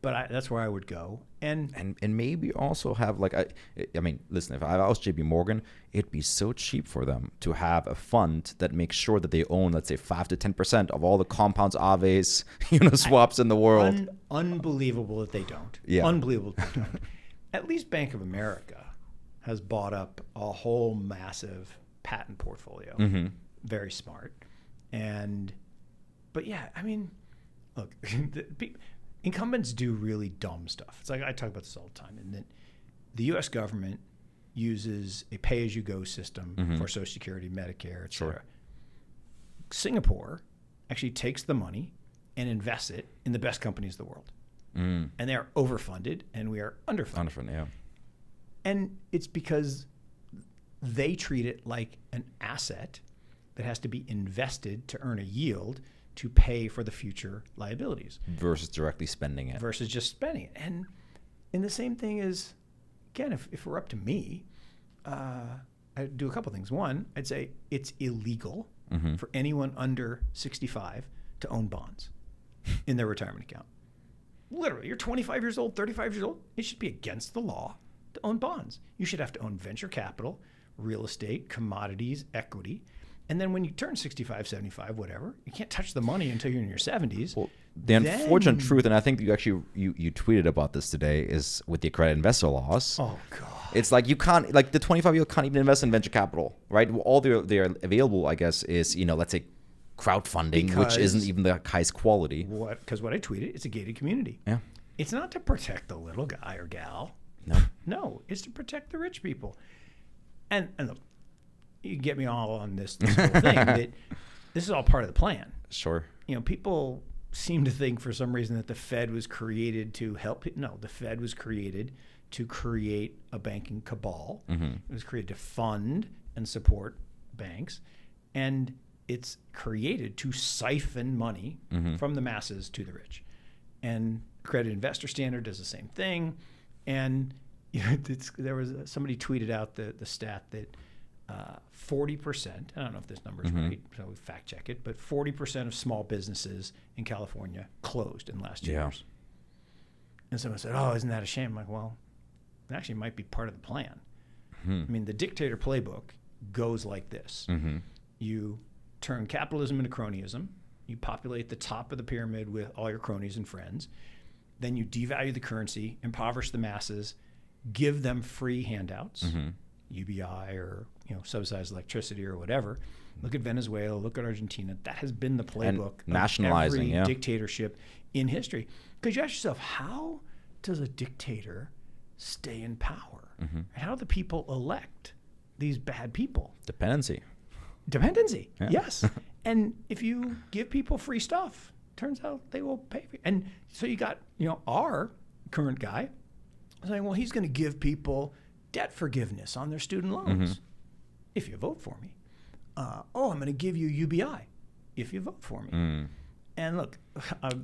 But that's where I would go, and maybe also have like I mean, listen, if I was JP Morgan, it'd be so cheap for them to have a fund that makes sure that they own, let's say, 5 to 10% of all the compounds, Aves, swaps in the world. Unbelievable that they don't. Yeah. Unbelievable that they don't. At least Bank of America has bought up a whole massive patent portfolio. Very smart, but yeah, I mean, look. Incumbents do really dumb stuff. It's like I talk about this all the time, and that the U.S. government uses a pay-as-you-go system for Social Security, Medicare, et cetera. Sure. Singapore actually takes the money and invests it in the best companies in the world. And they are overfunded, and we are underfunded. Underfunded, yeah. And it's because they treat it like an asset that has to be invested to earn a yield to pay for the future liabilities. Versus directly spending it. Versus just spending it. And the same thing is, again, if it were up to me, I'd do a couple things. One, I'd say it's illegal for anyone under 65 to own bonds in their retirement account. Literally, you're 25 years old, 35 years old, it should be against the law to own bonds. You should have to own venture capital, real estate, commodities, equity. And then when you turn 65, 75, whatever, you can't touch the money until you're in your 70s. Well, the unfortunate truth, and I think you actually you tweeted about this today, is with the accredited investor laws. Oh, God. It's like you can't, like the 25-year-old can't even invest in venture capital, right? All they're available, I guess, is, let's say crowdfunding, which isn't even the highest quality. Because what I tweeted, it's a gated community. Yeah. It's not to protect the little guy or gal. No. No, it's to protect the rich people. And look, you get me all on this whole thing, that this is all part of the plan. Sure. People seem to think for some reason that the Fed was created to help. No, the Fed was created to create a banking cabal. It was created to fund and support banks. And it's created to siphon money from the masses to the rich. And Credit Investor Standard does the same thing. And there was somebody tweeted out the stat that 40%, I don't know if this number is right, so we fact check it, but 40% of small businesses in California closed in the last 2 years. And someone said, oh, isn't that a shame? I'm like, well, it actually might be part of the plan. I mean, the dictator playbook goes like this. You turn capitalism into cronyism. You populate the top of the pyramid with all your cronies and friends. Then you devalue the currency, impoverish the masses, give them free handouts, UBI or subsidized electricity or whatever. Look at Venezuela, look at Argentina. That has been the playbook and nationalizing, of every dictatorship in history. Because you ask yourself, how does a dictator stay in power? And how do the people elect these bad people? Dependency, yes. And if you give people free stuff, turns out they will pay for it. And so you got our current guy saying, well, he's going to give people debt forgiveness on their student loans if you vote for me. I'm going to give you UBI if you vote for me. And look,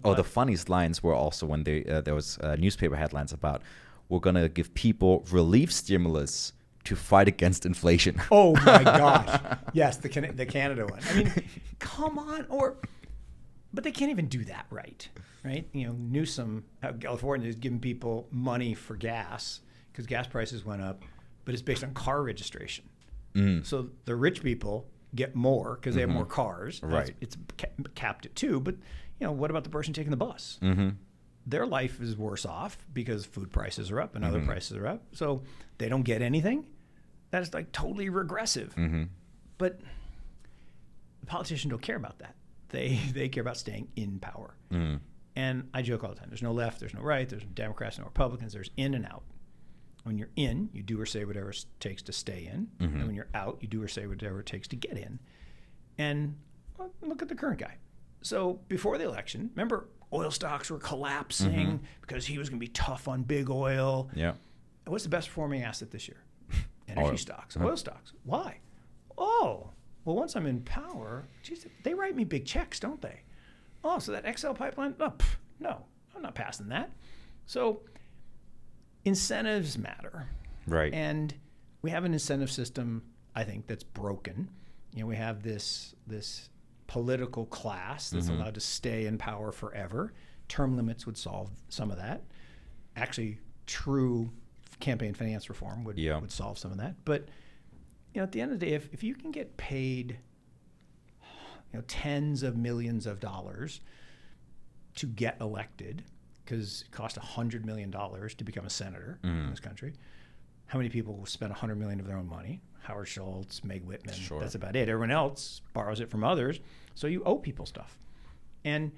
the funniest lines were also when there was newspaper headlines about, we're going to give people relief stimulus to fight against inflation. Oh my gosh. Yes, the Canada one. I mean, come on. But they can't even do that right? Newsom out in California is giving people money for gas because gas prices went up, but it's based on car registration. So the rich people get more because they have more cars. Right. It's capped at 2, but what about the person taking the bus? Their life is worse off because food prices are up and other prices are up. So they don't get anything. That is like totally regressive. But the politicians don't care about that. They care about staying in power. And I joke all the time. There's no left, there's no right, there's no Democrats, no Republicans. There's in and out. When you're in, you do or say whatever it takes to stay in. And when you're out, you do or say whatever it takes to get in. And look at the current guy. So before the election, remember, oil stocks were collapsing because he was going to be tough on big oil. Yeah. What's the best performing asset this year? Energy stocks, oil stocks. Why? Well, once I'm in power, geez, they write me big checks, don't they? Oh, so that XL pipeline? Oh, no, I'm not passing that. So incentives matter. Right. And we have an incentive system, I think, that's broken. We have this political class that's allowed to stay in power forever. Term limits would solve some of that. Actually, true campaign finance reform would solve some of that. But at the end of the day, if you can get paid tens of millions of dollars to get elected, because it costs $100 million to become a senator in this country. How many people will spend $100 million of their own money? Howard Schultz, Meg Whitman. Sure. That's about it. Everyone else borrows it from others. So you owe people stuff. And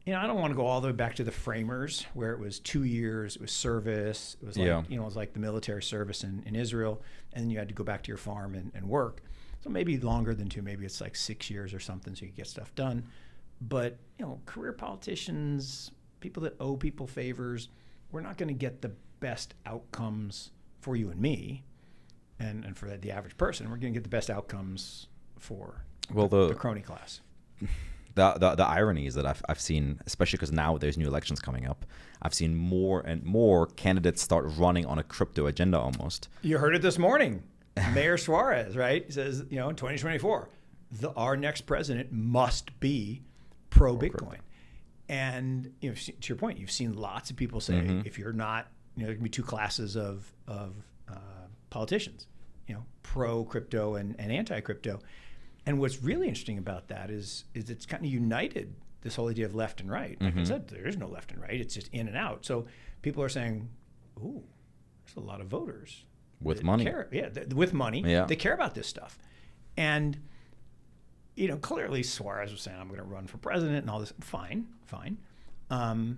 I don't want to go all the way back to the framers, where it was 2 years, it was service, it was like it was like the military service in Israel, and then you had to go back to your farm and work. So maybe longer than 2, maybe it's like 6 years or something, so you can get stuff done. But career politicians, people that owe people favors, we're not going to get the best outcomes for you and me, and for the average person. We're going to get the best outcomes for the crony class. The irony is that I've seen, especially because now there's new elections coming up, I've seen more and more candidates start running on a crypto agenda almost. You heard it this morning. Mayor Suarez, right? He says, in 2024, our next president must be pro-Bitcoin. And to your point, you've seen lots of people say, if you're not, there can be 2 classes of politicians, pro-crypto and anti-crypto. And what's really interesting about that is it's kind of united this whole idea of left and right. Like I said, there is no left and right. It's just in and out. So people are saying, ooh, there's a lot of voters. With money. With money. Yeah. They care about this stuff. And, clearly Suarez was saying, I'm going to run for president and all this. Fine.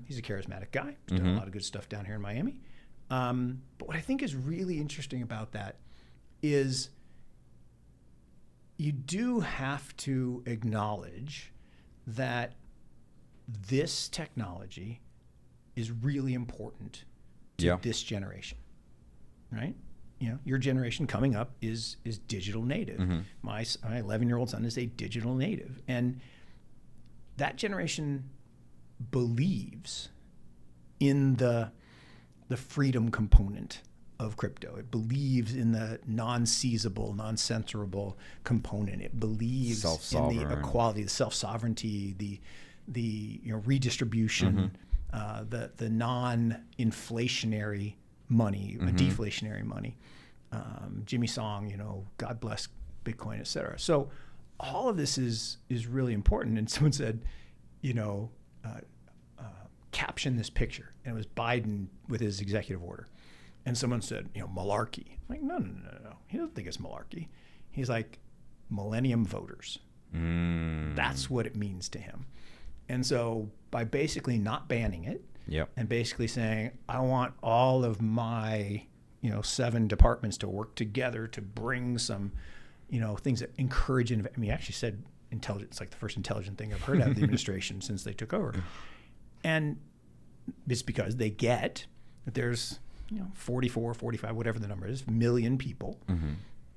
He's a charismatic guy. He's done a lot of good stuff down here in Miami. But what I think is really interesting about that is you do have to acknowledge that this technology is really important to this generation, right? Your generation coming up is digital native. My 11-year-old son is a digital native. And that generation believes in the freedom component of crypto. It believes in the non-seizable, non-censorable component. It believes in the equality, the self-sovereignty, the redistribution, the non-inflationary money, deflationary money. Jimmy Song, God bless Bitcoin, et cetera. So all of this is really important. And someone said, caption this picture. And it was Biden with his executive order. And someone said, malarkey. I'm like, no. He doesn't think it's malarkey. He's like, millennium voters. That's what it means to him. And so by basically not banning it, and basically saying, I want all of my, 7 departments to work together to bring some, things that encourage innovation. I mean, he actually said intelligent. It's like the first intelligent thing I've heard out of the administration since they took over. And it's because they get that there's, 44, 45, whatever the number is, million people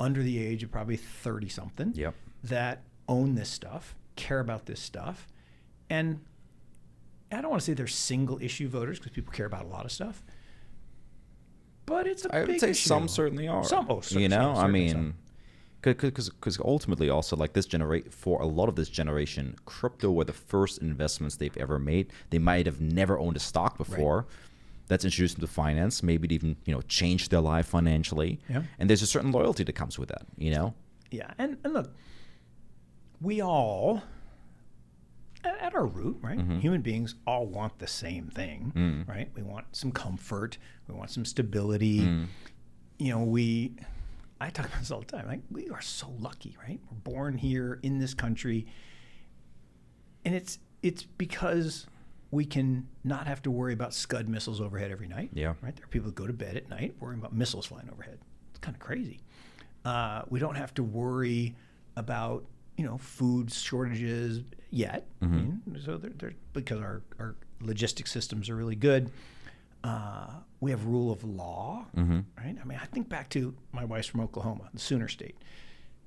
under the age of probably 30 something that own this stuff, care about this stuff. And I don't want to say they're single issue voters because people care about a lot of stuff, but it's a big issue. I would say some certainly are. Certainly, I mean, because ultimately also like for a lot of this generation, crypto were the first investments they've ever made. They might have never owned a stock before. Right. That's introduced them to finance, maybe it even, changed their life financially. Yeah. And there's a certain loyalty that comes with that, Yeah, and look, we all, at our root, right? Human beings all want the same thing, right? We want some comfort. We want some stability. I talk about this all the time. Like, we are so lucky, right? We're born here in this country. And it's because we can not have to worry about Scud missiles overhead every night. Yeah. Right? There are people who go to bed at night worrying about missiles flying overhead. It's kind of crazy. We don't have to worry about food shortages yet. So they're because our logistics systems are really good. We have rule of law, right? I mean, I think back to my wife's from Oklahoma, the Sooner State,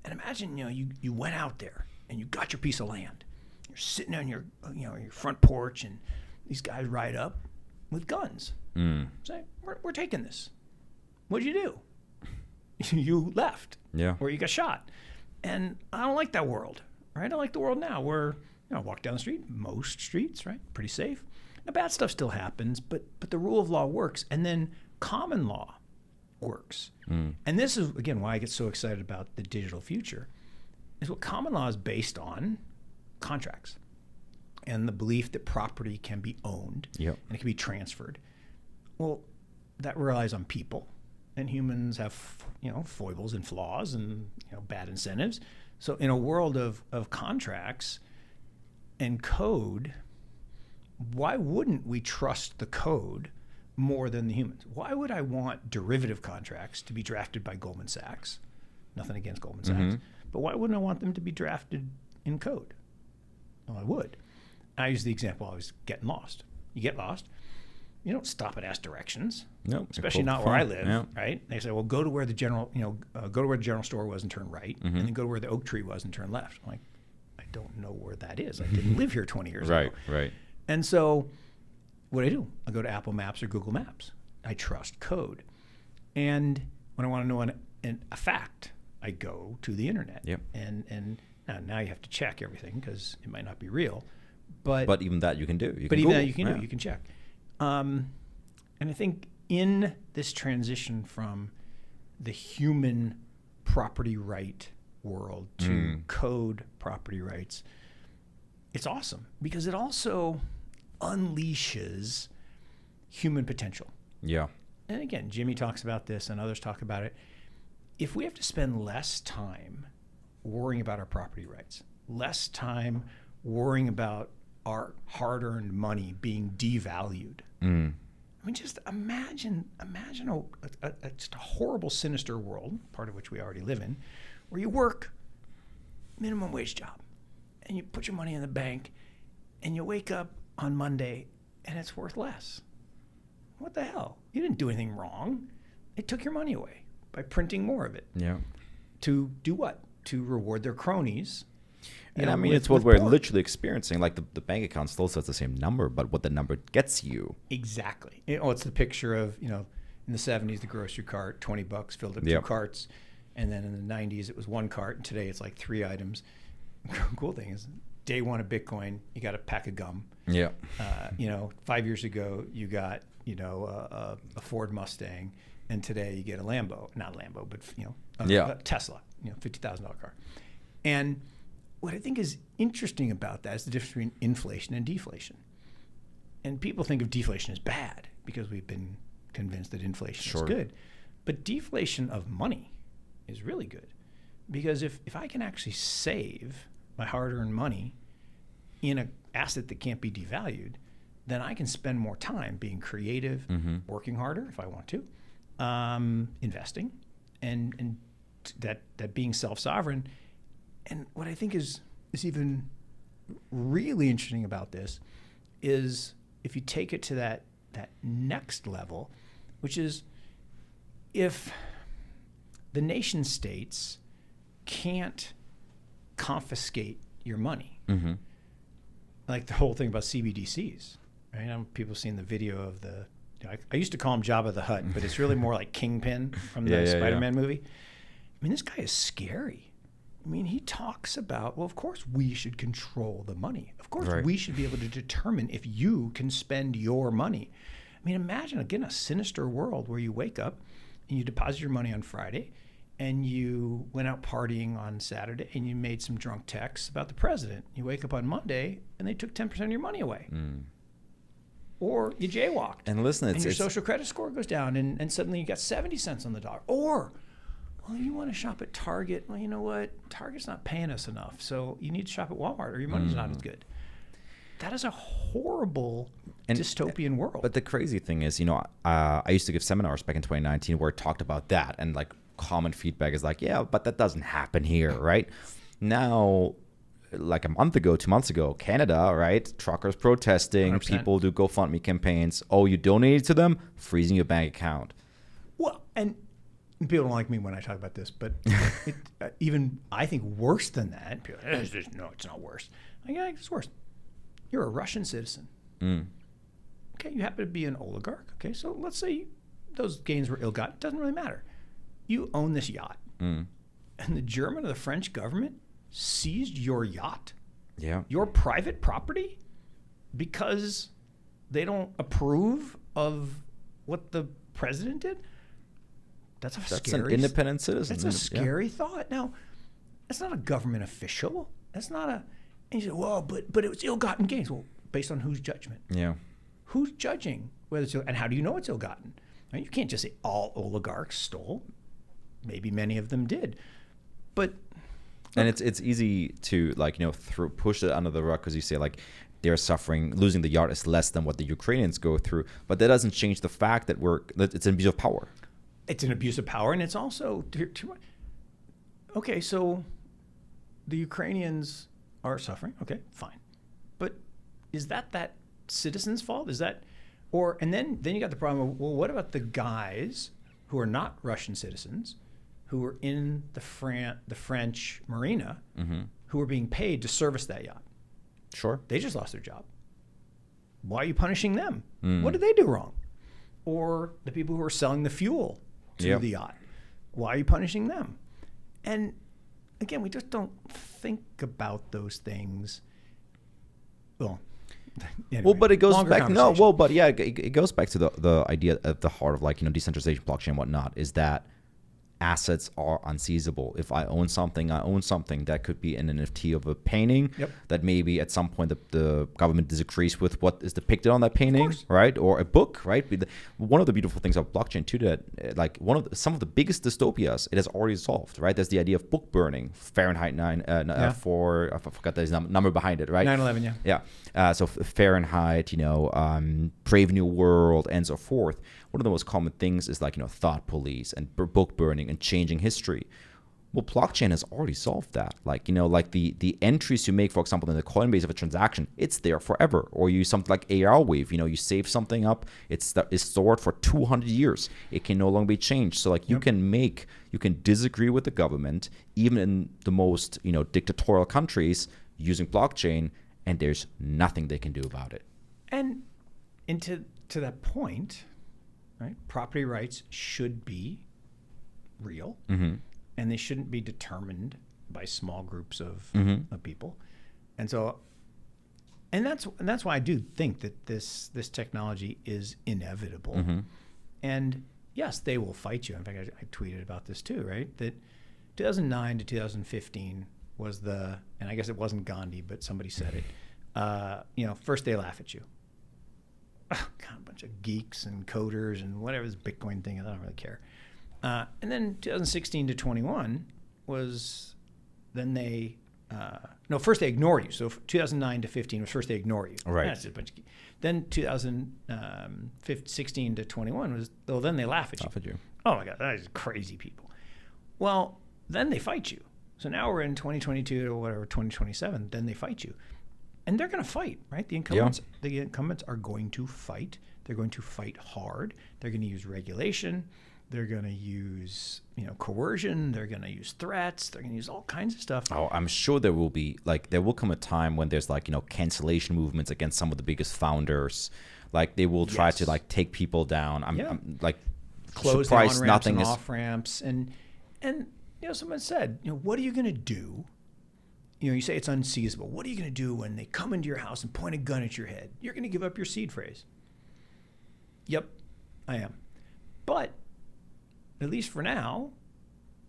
and imagine you went out there and you got your piece of land. You're sitting on your your front porch, and these guys ride up with guns. Say, we're taking this. What'd you do? You left. Yeah. Or you got shot. And I don't like that world, right? I like the world now where I walk down the street, most streets, right? Pretty safe. Now, bad stuff still happens, but the rule of law works, and then common law works. And this is, again, why I get so excited about the digital future, is what common law is based on contracts and the belief that property can be owned and it can be transferred. Well, that relies on people, and humans have foibles and flaws and bad incentives. So in a world of contracts and code, why wouldn't we trust the code more than the humans? Why would I want derivative contracts to be drafted by Goldman Sachs? Nothing against Goldman Sachs, but why wouldn't I want them to be drafted in code? Well, I would. I use the example I was getting lost. You get lost, you don't stop and ask directions. No, especially not where I live, right? They say, well, go to where the general store was and turn right, and then go to where the oak tree was and turn left. I'm like, I don't know where that is. I didn't live here 20 years ago. Right. And so what do? I go to Apple Maps or Google Maps. I trust code. And when I want to know a fact, I go to the internet. And now you have to check everything because it might not be real. But even that you can do. You can check. And I think in this transition from the human property right world to code property rights, it's awesome because it also unleashes human potential. Yeah. And again, Jimmy talks about this and others talk about it. If we have to spend less time worrying about our property rights, less time worrying about our hard-earned money being devalued. I mean, just imagine just a horrible, sinister world, part of which we already live in, where you work minimum wage job and you put your money in the bank and you wake up on Monday and it's worth less. What the hell? You didn't do anything wrong. They took your money away by printing more of it. Yeah. To do what? To reward their cronies. And I mean, it's what we're literally experiencing. Like the bank account still says the same number, but what the number gets you. Exactly. It's the picture of, in the 70s, the grocery cart, $20, filled up 2 carts. And then in the 90s, it was 1 cart. And today it's like 3 items. Cool thing is, day one of Bitcoin, you got a pack of gum. Yeah. 5 years ago, you got, a Ford Mustang. and today you get a Lambo, not a Lambo, but a Tesla, $50,000 car. And what I think is interesting about that is the difference between inflation and deflation. And people think of deflation as bad because we've been convinced that inflation is good. But deflation of money is really good, because if I can actually save my hard-earned money in an asset that can't be devalued, then I can spend more time being creative, working harder if I want to, investing, and that being self-sovereign. And what I think is even really interesting about this is if you take it to that next level, which is if the nation states can't confiscate your money, like the whole thing about CBDCs, right? People seen the video of I used to call him Jabba the Hutt, but it's really more like Kingpin from the Spider-Man movie. I mean, this guy is scary. I mean, he talks about, well, of course we should control the money. Of course we should be able to determine if you can spend your money. I mean, imagine, again, a sinister world where you wake up and you deposit your money on Friday and you went out partying on Saturday and you made some drunk texts about the president. You wake up on Monday and they took 10% of your money away. Or you jaywalked. And listen, and your social credit score goes down and suddenly you got 70 cents on the dollar. Or, well, you want to shop at Target. Well, you know what? Target's not paying us enough, so you need to shop at Walmart or your money's not as good. That is a horrible dystopian world. But the crazy thing is, I used to give seminars back in 2019 where I talked about that, and like common feedback is like, yeah, but that doesn't happen here, right? Now, like a month ago, 2 months ago, Canada, right? Truckers protesting, 100%. People do GoFundMe campaigns. Oh, you donated to them? Freezing your bank account. Well, and people don't like me when I talk about this, but even I think worse than that. People are like, no, it's not worse. It's worse. You're a Russian citizen. Okay, you happen to be an oligarch. Okay, so let's say those gains were ill-gotten. It doesn't really matter. You own this yacht, and the German or the French government seized your yacht, your private property, because they don't approve of what the president did. That's an independent citizen. That's a scary thought. Now, that's not a government official. That's not a. And you say, well, but it was ill-gotten gains. Well, based on whose judgment? Yeah. Who's judging whether it's and how do you know it's ill-gotten? Now, you can't just say all oligarchs stole. Maybe many of them did, but. And it's easy to push it under the rug because you say like they're suffering, losing the yacht is less than what the Ukrainians go through, but that doesn't change the fact that it's an abuse of power. It's an abuse of power, and it's also okay. So the Ukrainians are suffering. Okay, fine, but is that citizens' fault? Is that, and then you got the problem of, well, what about the guys who are not Russian citizens, who were in the French marina, who were being paid to service that yacht? Sure, they just lost their job. Why are you punishing them? What did they do wrong? Or the people who are selling the fuel to the yacht, why are you punishing them? And again, we just don't think about those things. Well, anyway, but it goes back. It goes back to the idea at the heart of decentralization, blockchain, and whatnot. Is that assets are unseizable. If I own something, that could be an NFT of a painting that maybe at some point the government disagrees with what is depicted on that painting, right? Or a book, right? One of the beautiful things of blockchain too, that some of the biggest dystopias it has already solved, right? There's the idea of book burning, Fahrenheit 9/4. I forgot the number behind it, right? 9/11, so Fahrenheit, Brave New World, and so forth. One of the most common things is thought police and book burning and changing history. Well, blockchain has already solved that. The entries you make, for example, in the Coinbase of a transaction, it's there forever. Or you use something like Arweave, you save something up, it's stored for 200 years. It can no longer be changed. So you can disagree with the government, even in the most dictatorial countries, using blockchain, and there's nothing they can do about it. And to that point, right? Property rights should be real, and they shouldn't be determined by small groups of people. And so, and that's why I do think that this technology is inevitable. And yes, they will fight you. In fact, I tweeted about this too, right? That 2009 to 2015 was and I guess it wasn't Gandhi, but somebody said it. First they laugh at you. Oh, God, a bunch of geeks and coders and whatever this Bitcoin thing is, I don't really care. And then 2016 to 21 was then they, first they ignore you. So 2009 to 15 was first they ignore you. Right. That's a bunch of geeks. Then 2016 to 21 was, then they laugh at you. Oh my God, that is crazy people. Well, then they fight you. So now we're in 2022 or whatever, 2027, then they fight you. And they're going to fight, right? The incumbents are going to fight. They're going to fight hard. They're going to use regulation. They're going to use, coercion. They're going to use threats. They're going to use all kinds of stuff. Oh, I'm sure there will come a time when there's cancellation movements against some of the biggest founders. Like they will try to take people down. I'm close the surprised on-ramps nothing and is off-ramps. And someone said, what are you going to do? You say it's unseizable. What are you going to do when they come into your house and point a gun at your head? You're going to give up your seed phrase. Yep, I am. But at least for now,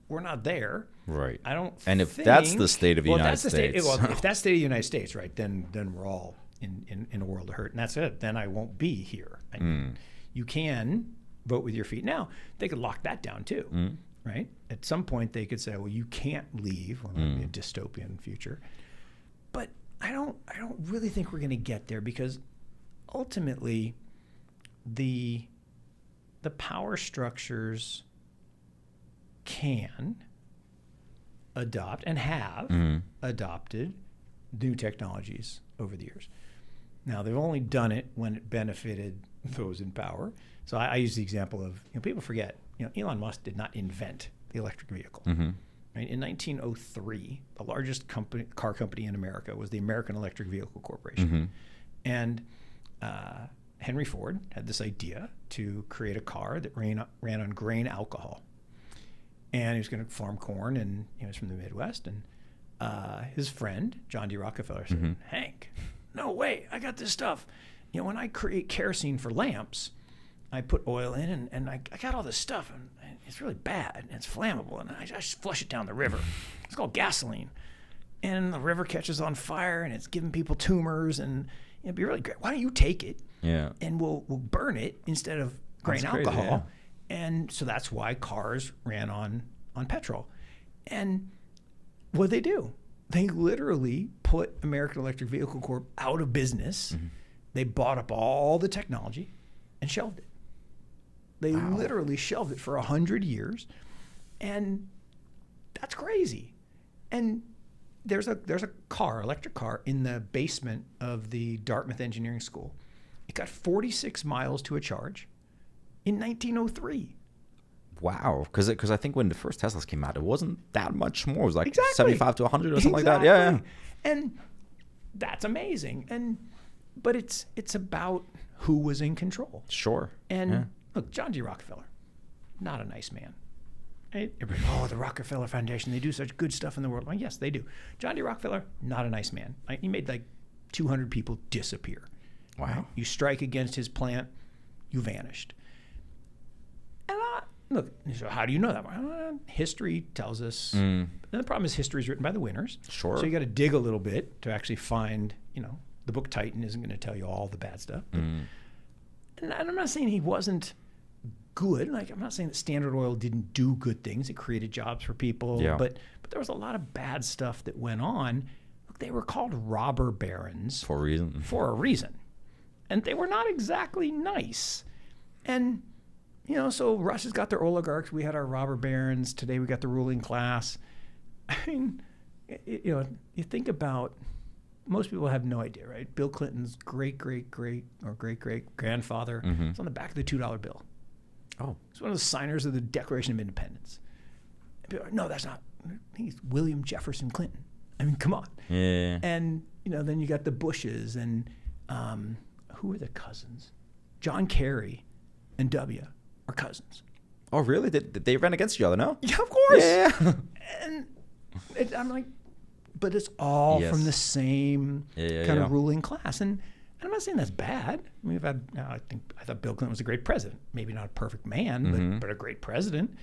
we're not there. Right. I don't And think, if that's the state of the United States. If that's the state of the United States, right, then we're all in a world of hurt. And that's it. Then I won't be here. You can vote with your feet. Now, they could lock that down too. Right? At some point, they could say, "Well, you can't leave." Well, that'd be a dystopian future. But I don't really think we're going to get there because ultimately, the power structures can adopt and have adopted new technologies over the years. Now, they've only done it when it benefited those in power. So I use the example of people forget. Elon Musk did not invent the electric vehicle. Right? In 1903, the largest car company in America was the American Electric Vehicle Corporation. And Henry Ford had this idea to create a car that ran on grain alcohol. And he was going to farm corn, and he was from the Midwest. And his friend, John D. Rockefeller, said, Hank, no way, I got this stuff. When I create kerosene for lamps, I put oil in, and I got all this stuff, and it's really bad, and it's flammable, and I just flush it down the river. It's called gasoline. And the river catches on fire, and it's giving people tumors, and it'd be really great. Why don't you take it, and we'll burn it instead of grain alcohol? Crazy, yeah. And so that's why cars ran on petrol. And what did they do? They literally put American Electric Vehicle Corp out of business. They bought up all the technology and shelved it. They literally shelved it for 100 years, and that's crazy. And there's a electric car in the basement of the Dartmouth Engineering School. It got 46 miles to a charge in 1903. Wow, because I think when the first Teslas came out, it wasn't that much more. It was 75 to 100 or something like that. Yeah. And that's amazing. But it's about who was in control. Sure. And look, John D. Rockefeller, not a nice man. Right? The Rockefeller Foundation, they do such good stuff in the world. Well, yes, they do. John D. Rockefeller, not a nice man. He made 200 people disappear. Wow. Right? You strike against his plant, you vanished. And look, so how do you know that? History tells us. And the problem is history is written by the winners. Sure. So you got to dig a little bit to actually find, the book Titan isn't going to tell you all the bad stuff. And I'm not saying he wasn't good. I'm not saying that Standard Oil didn't do good things. It created jobs for people. Yeah. But there was a lot of bad stuff that went on. Look, they were called robber barons. For a reason. And they were not exactly nice. And, so Russia's got their oligarchs. We had our robber barons. Today we got the ruling class. I mean, you think about, most people have no idea, right? Bill Clinton's great-great-great-grandfather is on the back of the $2 bill. Oh. He's one of the signers of the Declaration of Independence. And people are like, no, that's not. I think he's William Jefferson Clinton. I mean, come on. Yeah. And, then you got the Bushes and who are the cousins? John Kerry and W are cousins. Oh, really? They ran against each other, no? Yeah, of course. Yeah. And I'm like, but it's all from the same kind of ruling class. And And I'm not saying that's bad. I mean, I thought Bill Clinton was a great president. Maybe not a perfect man, but a great president.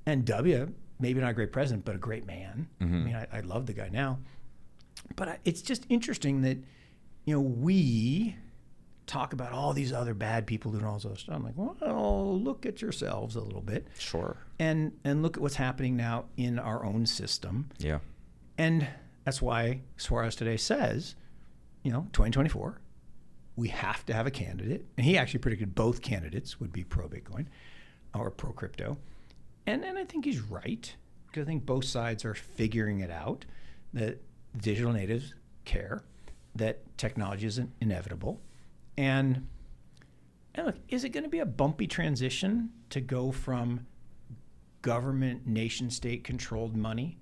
And W, maybe not a great president, but a great man. I mean, I love the guy now. But it's just interesting that, we talk about all these other bad people doing all this other stuff. I'm like, well, look at yourselves a little bit. Sure. And look at what's happening now in our own system. Yeah. And that's why Suarez today says, 2024, we have to have a candidate. And he actually predicted both candidates would be pro-Bitcoin or pro-crypto. And I think he's right, because I think both sides are figuring it out, that digital natives care, that technology is inevitable. And look, is it going to be a bumpy transition to go from government, nation-state controlled money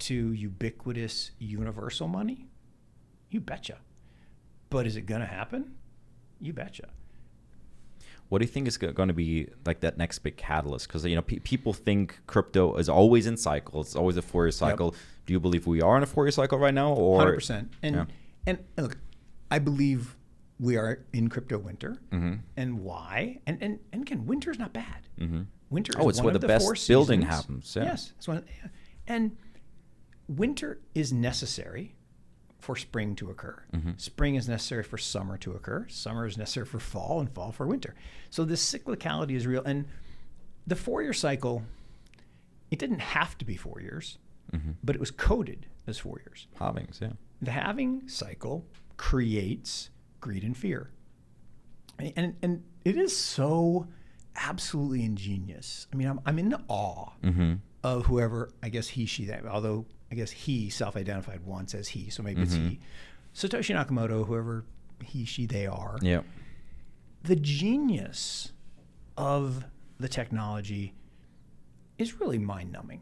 to ubiquitous universal money? You betcha. But is it going to happen? You betcha. What do you think is going to be like that next big catalyst? Because people think crypto is always in cycles. It's always a 4-year cycle. Yep. Do you believe we are in a 4-year cycle right now? Or 100%. And look, I believe we are in crypto winter. And why? And again, winter is not bad. Winter is it's where the best building happens. Yeah. Yes. And winter is necessary for spring to occur. Spring is necessary for summer to occur. Summer is necessary for fall, and fall for winter. So this cyclicality is real. And the 4-year cycle, it didn't have to be 4 years, but it was coded as 4 years. Halvings, yeah. The halving cycle creates greed and fear. And it is so absolutely ingenious. I mean, I'm in awe of whoever, I guess he, she, that, although I guess he self-identified once as he, so maybe it's he. Satoshi Nakamoto, whoever he, she, they are. Yeah. The genius of the technology is really mind-numbing.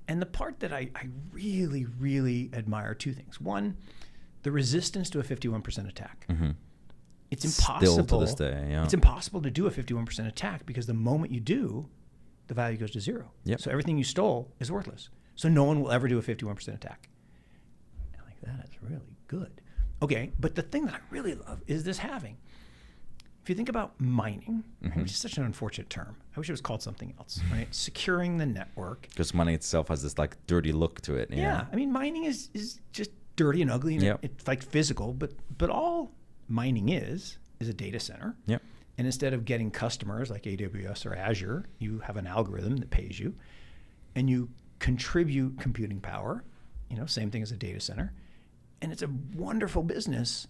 And the part that I really, really admire, two things. One, the resistance to a 51% attack. It's impossible. Still to this day, yeah. It's impossible to do a 51% attack, because the moment you do, the value goes to zero. Yep. So everything you stole is worthless. So no one will ever do a 51% attack. I like that. It's really good. Okay, but the thing that I really love is this halving. If you think about mining, which is such an unfortunate term. I wish it was called something else, right? Securing the network. Because money itself has this like dirty look to it. Yeah. I mean, mining is just dirty and ugly. And it's like physical, but all mining is a data center. Yep. And instead of getting customers like AWS or Azure, you have an algorithm that pays you, and you contribute computing power, same thing as a data center. And it's a wonderful business,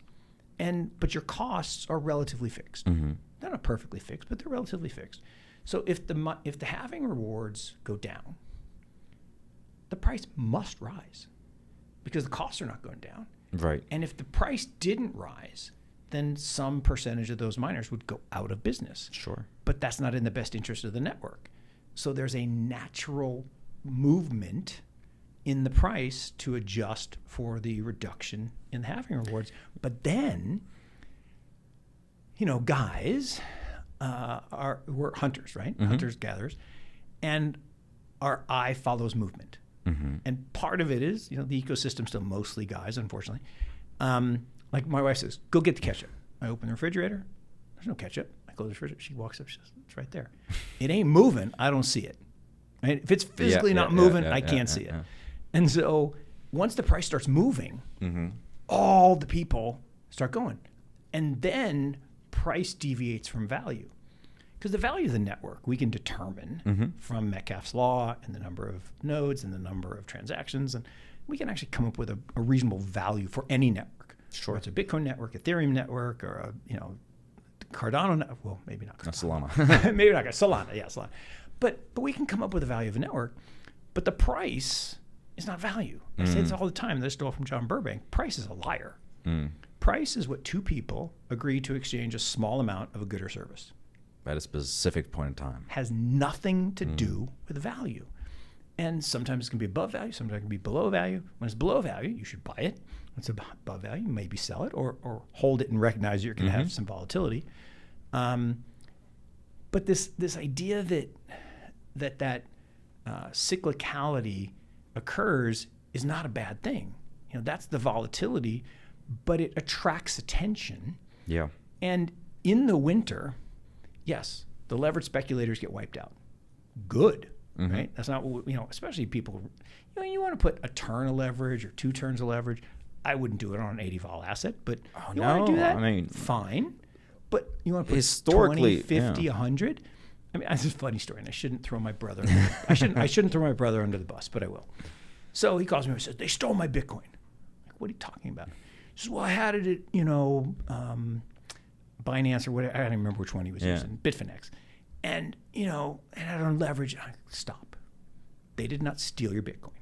but your costs are relatively fixed. They're not perfectly fixed, but they're relatively fixed. So if the halving rewards go down, the price must rise, because the costs are not going down. Right. And if the price didn't rise, then some percentage of those miners would go out of business. Sure. But that's not in the best interest of the network. So there's a natural movement in the price to adjust for the reduction in the halving rewards. But then, guys we're hunters, right? Hunters, gatherers. And our eye follows movement. And part of it is, the ecosystem's still mostly guys, unfortunately. Like my wife says, go get the ketchup. I open the refrigerator. There's no ketchup. I close the refrigerator. She walks up. She says, it's right there. It ain't moving. I don't see it. Right? If it's physically not moving, I can't see it. And so once the price starts moving, all the people start going. And then price deviates from value. Because the value of the network we can determine from Metcalfe's law and the number of nodes and the number of transactions. And we can actually come up with a reasonable value for any network. Sure. Whether it's a Bitcoin network, Ethereum network, or Cardano network. Well, maybe not Cardano. Solana. Maybe not Solana. Yeah, Solana. But we can come up with a value of a network. But the price is not value. I say this all the time. This stole from John Burbank. Price is a liar. Price is what two people agree to exchange a small amount of a good or service. At a specific point in time. Has nothing to do with value. And sometimes it can be above value, sometimes it can be below value. When it's below value, you should buy it. When it's above value, maybe sell it or hold it and recognize you're going to have some volatility. But this idea that cyclicality occurs is not a bad thing. That's the volatility, but it attracts attention. Yeah. And in the winter, yes, the leveraged speculators get wiped out. Good, right? That's not what, especially people, you want to put a turn of leverage or 2 turns of leverage. I wouldn't do it on an 80 vol asset, but you want to do that? I mean, fine. But you want to put historically 20, 50, 100? I mean, this is a funny story, and I shouldn't throw my brother I shouldn't throw my brother under the bus, but I will. So he calls me and says, they stole my Bitcoin. I'm like, what are you talking about? He says, well, I had it at, Binance or whatever. I don't even remember which one he was using, Bitfinex. And, and I had it on leverage. I'm like, stop. They did not steal your Bitcoin,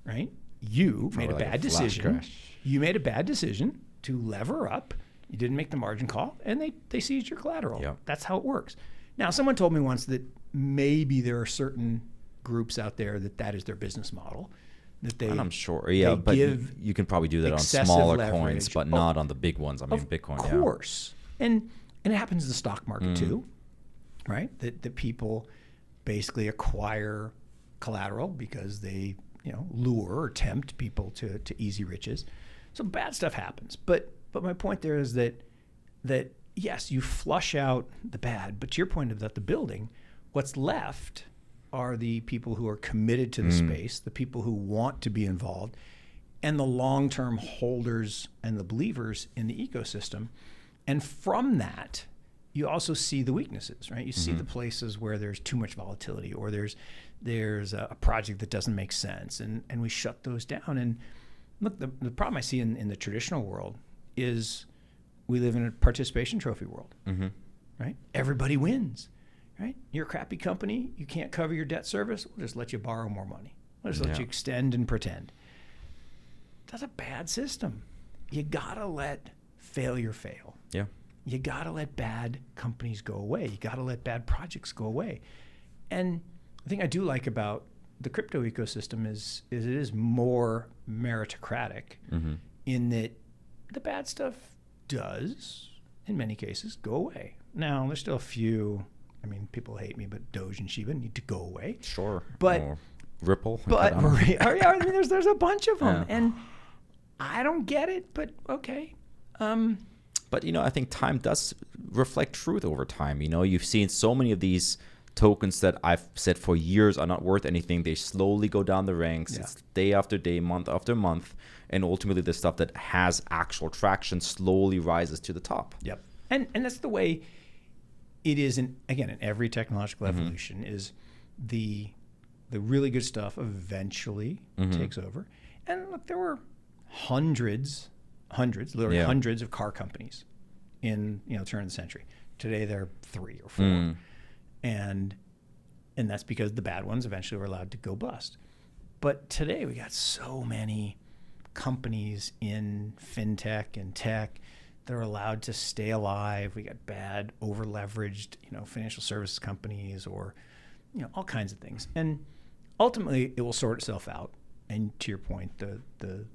right? You made a bad decision. You made a bad decision to lever up. You didn't make the margin call, and they seized your collateral. Yep. That's how it works. Now, someone told me once that maybe there are certain groups out there that is their business model. And I'm sure, but you can probably do that on smaller coins, but not on the big ones. I mean, Bitcoin. Of course. And it happens in the stock market too, right? That people basically acquire collateral because they lure or tempt people to easy riches. So bad stuff happens. But my point there is that yes, you flush out the bad, but to your point about the building, what's left are the people who are committed to the space, the people who want to be involved, and the long-term holders and the believers in the ecosystem. And from that, you also see the weaknesses, right? You see the places where there's too much volatility, or there's a project that doesn't make sense, and we shut those down. And look, the problem I see in the traditional world is we live in a participation trophy world, right? Everybody wins, right? You're a crappy company, you can't cover your debt service, we'll just let you borrow more money. We'll just let you extend and pretend. That's a bad system. You gotta let failure fail. Yeah. You gotta let bad companies go away. You gotta let bad projects go away. And the thing I do like about the crypto ecosystem is it is more meritocratic in that the bad stuff does, in many cases, go away. Now, there's still a few, people hate me, but Doge and Shiba need to go away. Sure. But or Ripple. But there's a bunch of them. Yeah. And I don't get it, but okay. But, I think time does reflect truth over time. You've seen so many of these tokens that I've said for years are not worth anything. They slowly go down the ranks. Yeah. It's day after day, month after month. And ultimately, the stuff that has actual traction slowly rises to the top. Yep. And that's the way it is, in every technological evolution, is the really good stuff eventually takes over. And look, there were hundreds, literally hundreds of car companies in turn of the century. Today there are 3 or 4, and that's because the bad ones eventually were allowed to go bust. But today we got so many companies in fintech and tech that are allowed to stay alive. We got bad, over leveraged, financial services companies, or all kinds of things. And ultimately, it will sort itself out. And to your point, the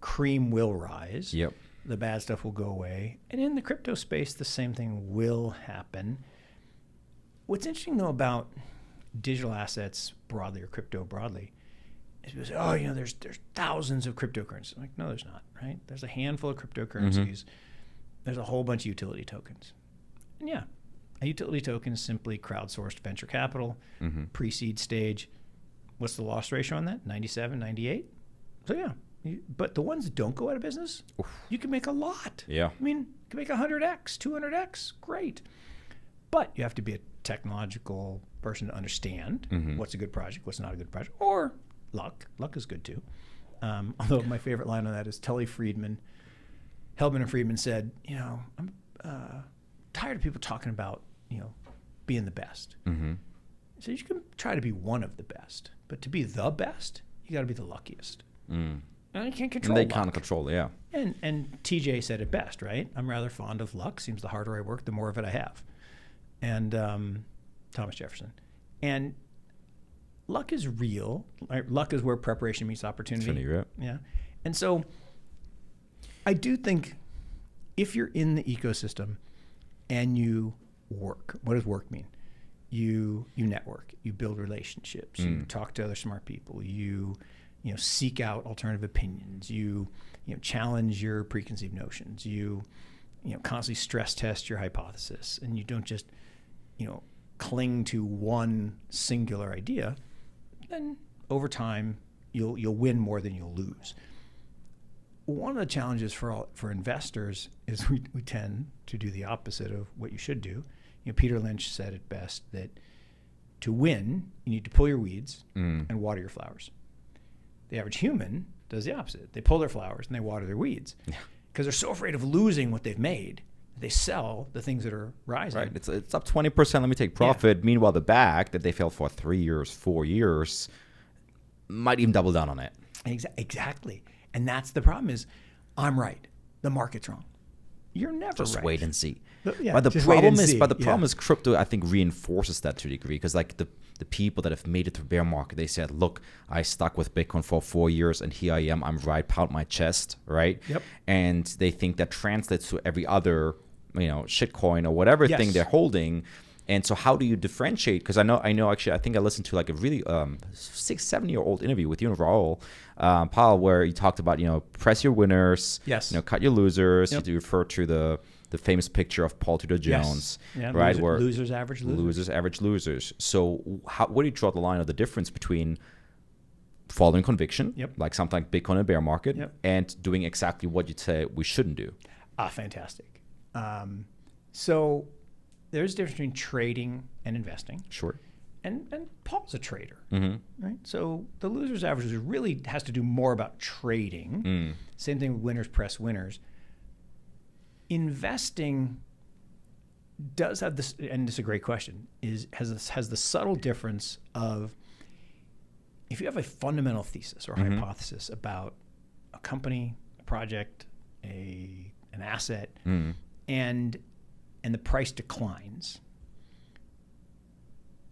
cream will rise. Yep. The bad stuff will go away. And in the crypto space, the same thing will happen. What's interesting, though, about digital assets broadly, or crypto broadly, is people say, there's thousands of cryptocurrencies. I'm like, no, there's not, right? There's a handful of cryptocurrencies. There's a whole bunch of utility tokens. And yeah, a utility token is simply crowdsourced venture capital, pre-seed stage. What's the loss ratio on that? 97, 98? So yeah. But the ones that don't go out of business, you can make a lot. Yeah. You can make 100x, 200x, great. But you have to be a technological person to understand what's a good project, what's not a good project, or luck. Luck is good too. Although my favorite line on that is Hellman and Friedman said, I'm tired of people talking about, being the best. So you can try to be one of the best, but to be the best, you got to be the luckiest. And you can't control luck. They can't control it, yeah. And TJ said it best, right? I'm rather fond of luck. Seems the harder I work, the more of it I have. And Thomas Jefferson. And luck is real. Right? Luck is where preparation meets opportunity. Right? Yeah. And so I do think if you're in the ecosystem and you work, what does work mean? You network, you build relationships, you talk to other smart people, you seek out alternative opinions, you challenge your preconceived notions, you constantly stress test your hypothesis, and you don't just, cling to one singular idea, then over time you'll win more than you'll lose. One of the challenges for investors is we tend to do the opposite of what you should do. Peter Lynch said it best that to win, you need to pull your weeds and water your flowers. The average human does the opposite. They pull their flowers and they water their weeds because they're so afraid of losing what they've made. They sell the things that are rising. Right. It's up 20%. Let me take profit. Yeah. Meanwhile, the back that they failed for 3 years, 4 years, might even double down on it. Exactly. And that's the problem is I'm right. The market's wrong. You're never just right. Wait and see. Yeah, but the problem is crypto, I think, reinforces that to a degree because like the people that have made it through bear market, they said, look, I stuck with Bitcoin for 4 years and here I am. I'm right, pound my chest, right? Yep. And they think that translates to every other, shitcoin or whatever thing they're holding. And so how do you differentiate? Because I know actually, I think I listened to like a really 6-7-year-old interview with you and Raul Powell where you talked about, press your winners, cut your losers. Yep. You refer to the famous picture of Paul Tudor Jones, right? Where losers average losers. Losers average losers. So where do you draw the line of the difference between following conviction, like something like Bitcoin and bear market, and doing exactly what you'd say we shouldn't do? Fantastic. So there's a difference between trading and investing. Sure. And Paul's a trader, mm-hmm. right? So the losers averages really has to do more about trading. Same thing with winners press winners. Investing does have this, and this is a great question, has the subtle difference of if you have a fundamental thesis or hypothesis about a company, a project, an asset, and the price declines,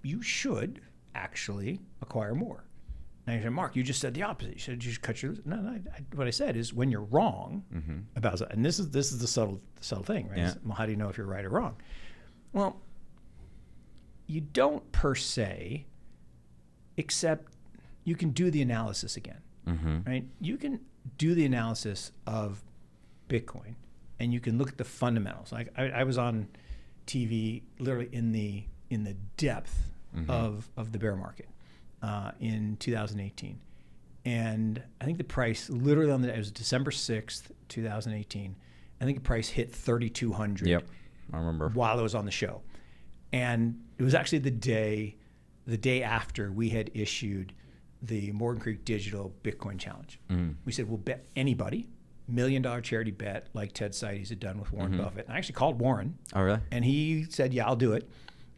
you should actually acquire more. Now you say, Mark, you just said the opposite. You said you should cut your. No. What I said is when you're wrong about, and this is the subtle thing, right? Yeah. Well, how do you know if you're right or wrong? Well, you don't per se, except you can do the analysis again, right? You can do the analysis of Bitcoin, and you can look at the fundamentals. Like I was on TV, literally in the depth of the bear market in 2018, and I think the price literally it was December 6th, 2018. I think the price hit 3,200. Yep, I remember while I was on the show, and it was actually the day after we had issued the Morgan Creek Digital Bitcoin Challenge. We said we'll bet anybody. $1 million charity bet like Ted Seides had done with Warren Buffett. And I actually called Warren. Oh, really? And he said, yeah, I'll do it.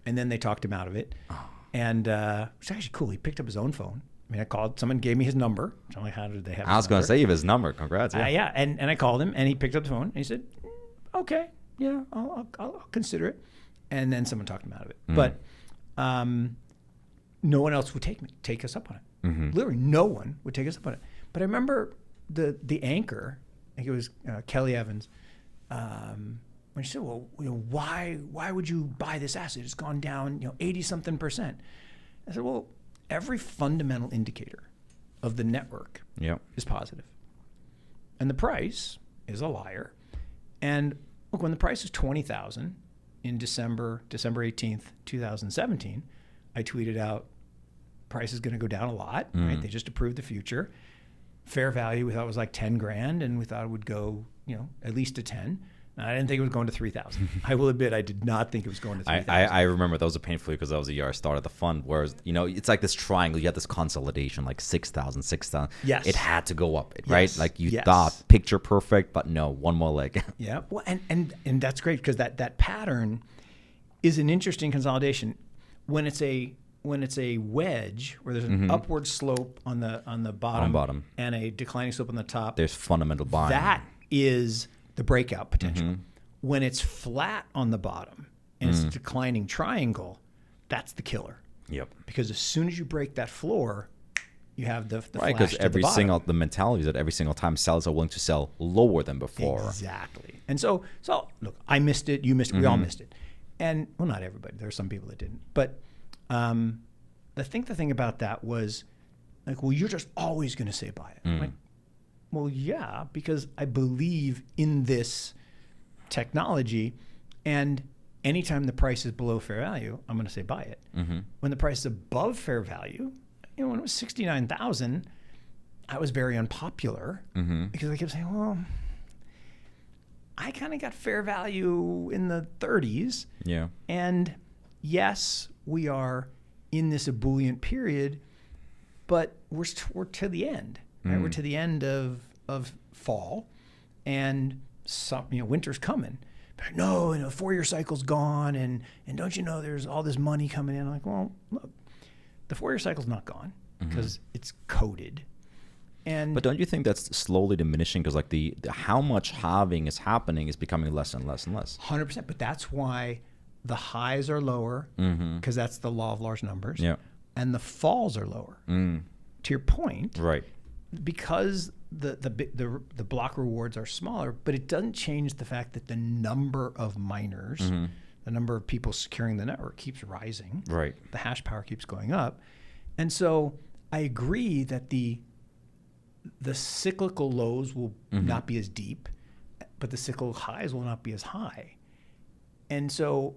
And then they talked him out of it. Oh. And it's actually cool. He picked up his own phone. I mean, I called. Someone gave me his number. I'm like, how did they have I was going to say you have his number. Congrats. Yeah. Yeah. And I called him, and he picked up the phone. And he said, okay, yeah, I'll consider it. And then someone talked him out of it. But no one else would take us up on it. Literally no one would take us up on it. But I remember the anchor, I think it was Kelly Evans, when she said, well, why would you buy this asset? It's gone down 80-something%. I said, well, every fundamental indicator of the network is positive. And the price is a liar. And look, when the price was 20,000 in December 18th, 2017, I tweeted out, price is going to go down a lot, right? They just approved the future. Fair value we thought was like 10 grand, and we thought it would go, at least to 10. I didn't think it was going to 3,000. I will admit I did not think it was going to 3,000. I remember that was a painful because that was the year I started the fund. Whereas, it's like this triangle. You had this consolidation, like 6,000. Yes. It had to go up, right? Yes. Like you thought picture perfect, but no, one more leg. Yeah. Well, and that's great because that pattern is an interesting consolidation. When it's a wedge where there's an upward slope on the bottom and a declining slope on the top, there's fundamental buying. That is the breakout potential. When it's flat on the bottom and it's a declining triangle, that's the killer. Yep. Because as soon as you break that floor, you have the right, flash because the mentality is that every single time sellers are willing to sell lower than before. Exactly. And so look, I missed it, you missed it, we all missed it. And well, not everybody. There are some people that didn't. But I think the thing about that was like, well, you're just always going to say buy it. Like, well, yeah, because I believe in this technology, and anytime the price is below fair value, I'm going to say buy it. When the price is above fair value, when it was 69,000, I was very unpopular because I kept saying, well, I kind of got fair value in the 30s. Yeah. And yes, we are in this ebullient period, but we're to the end. Right? We're to the end of fall, and winter's coming. But no, the 4-year cycle's gone, and don't you know there's all this money coming in? I'm like, well, look, the 4-year cycle's not gone because it's coded. But don't you think that's slowly diminishing because like the how much halving is happening is becoming less and less and less? 100%. But that's why the highs are lower because that's the law of large numbers. Yeah. And the falls are lower. To your point, right? Because the block rewards are smaller, but it doesn't change the fact that the number of miners, the number of people securing the network keeps rising. Right. The hash power keeps going up, and so I agree that the cyclical lows will not be as deep, but the cyclical highs will not be as high. And so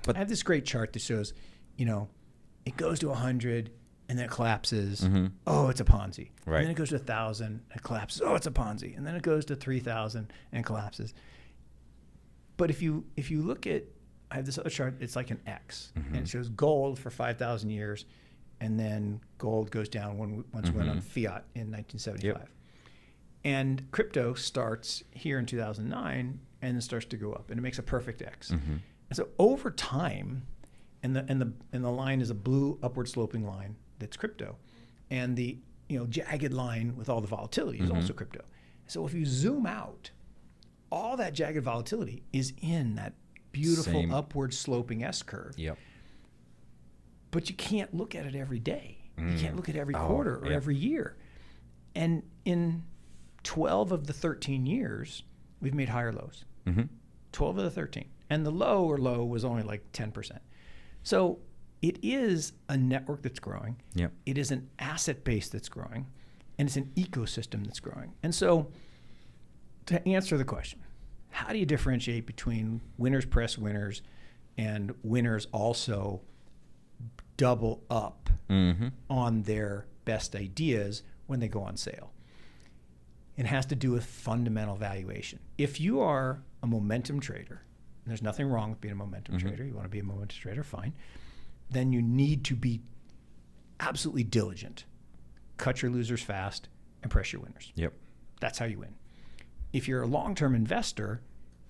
I have this great chart that shows, it goes to 100 and then it collapses. Oh, it's a Ponzi. Right. And then it goes to 1,000 and it collapses. Oh, it's a Ponzi. And then it goes to 3,000 and collapses. But if you look at, I have this other chart, it's like an X. And it shows gold for 5,000 years. And then gold goes down once we went on fiat in 1975. Yep. And crypto starts here in 2009 and then starts to go up, and it makes a perfect X. And so over time, and the line is a blue upward sloping line that's crypto, and the jagged line with all the volatility is also crypto. So if you zoom out, all that jagged volatility is in that beautiful upward sloping S curve. Yep. But you can't look at it every day. You can't look at every quarter or every year. And in 12 of the 13 years, we've made higher lows. 12 of the 13. And the lower low was only like 10%. So it is a network that's growing. Yep. It is an asset base that's growing. And it's an ecosystem that's growing. And so to answer the question, how do you differentiate between winners press winners and winners also double up on their best ideas when they go on sale? It has to do with fundamental valuation. If you are a momentum trader, and there's nothing wrong with being a momentum trader, you want to be a momentum trader, fine, then you need to be absolutely diligent. Cut your losers fast and press your winners. Yep. That's how you win. If you're a long-term investor,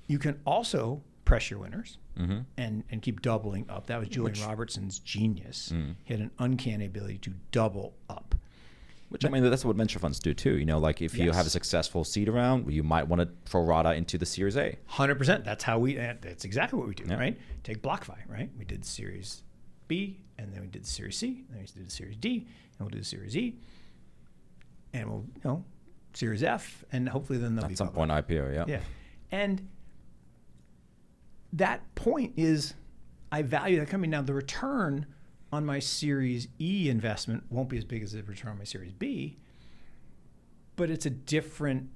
you can also press your winners and keep doubling up. That was Julian Robertson's genius. He had an uncanny ability to double up. Which, I mean, that's what venture funds do too. Like if you have a successful seed round, you might want to pro rata into the Series A. 100%. That's exactly what we do, right? Take BlockFi, right? We did Series B, and then we did the Series C, and then we did the Series D, and we'll do the Series E, and we'll, Series F, and hopefully then they'll be at some point IPO, yeah. Yeah. And that point is, I value that company. Now, the return on my Series E investment won't be as big as the return on my Series B, but it's a different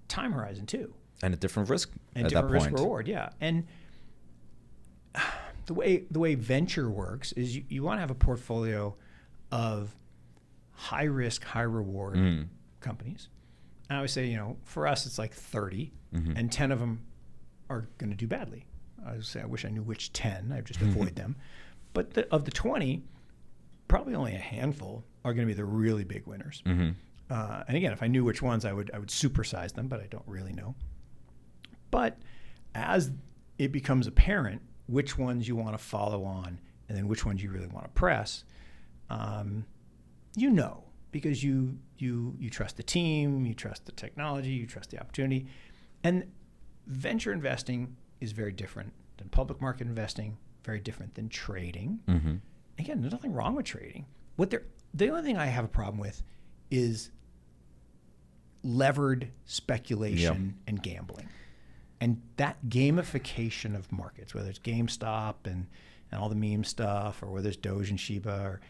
time horizon too. And a different risk and at different that point. Risk reward, yeah. And the way venture works is you want to have a portfolio of high risk, high reward companies. And I always say, for us, it's like 30, and 10 of them are going to do badly. I would say I wish I knew which 10. I just avoid them. But of the 20, probably only a handful are going to be the really big winners. And again, if I knew which ones, I would supersize them, but I don't really know. But as it becomes apparent which ones you want to follow on and then which ones you really want to press, because you trust the team, you trust the technology, you trust the opportunity. And venture investing is very different than public market investing, very different than trading. Again, there's nothing wrong with trading. The only thing I have a problem with is levered speculation and gambling. And that gamification of markets, whether it's GameStop and all the meme stuff, or whether it's Doge and Shiba,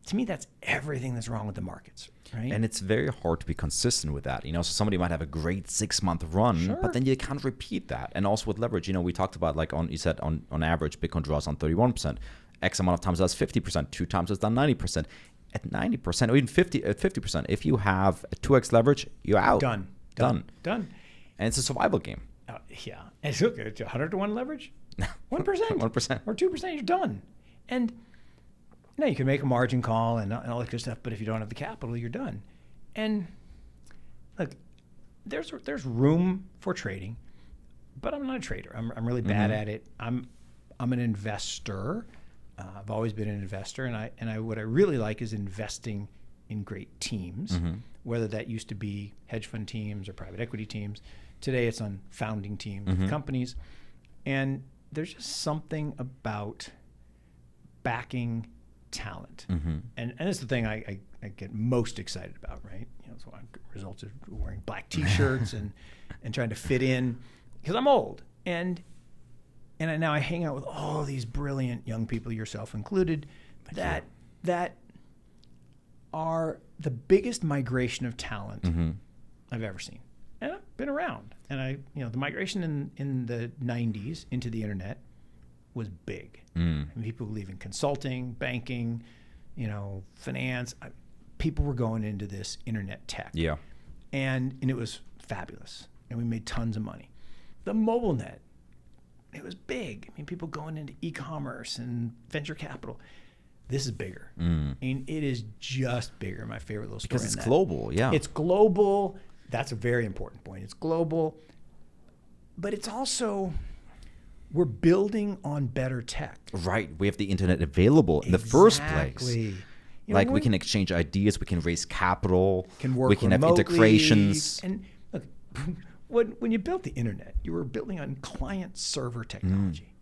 to me, that's everything that's wrong with the markets, right? And it's very hard to be consistent with that. So somebody might have a great 6-month run, but then you can't repeat that. And also with leverage, we talked about you said on average, Bitcoin draws on 31%. X amount of times that's 50%, 2 times it's done 90%. At 90% or even 50%, if you have a 2x leverage, you're out. Done. And it's a survival game. Yeah. And look, it's 100 to 1 leverage, 1%. 1%. Or 2%, you're done. And now you can make a margin call and all that good stuff, but if you don't have the capital, you're done. And look, there's room for trading, but I'm not a trader. I'm really bad at it. I'm an investor. I've always been an investor, and what I really like is investing in great teams, whether that used to be hedge fund teams or private equity teams. Today it's on founding teams of companies. And there's just something about backing talent. And it's the thing I get most excited about, right? So I results of wearing black T-shirts and trying to fit in because I'm old. And now I hang out with all these brilliant young people, yourself included, that are the biggest migration of talent I've ever seen. And I've been around. And the migration in the 90s into the internet was big. And people leaving consulting, banking, finance. People were going into this internet tech. Yeah. And it was fabulous. And we made tons of money. The mobile net, it was big. People going into e-commerce and venture capital. This is bigger. It is just bigger. My favorite little story. Because it's global, yeah. It's global. That's a very important point. It's global. But it's also, we're building on better tech. Right. We have the internet available in the first place. We can exchange ideas. We can raise capital. We can have integrations. And look, when you built the internet, you were building on client-server technology,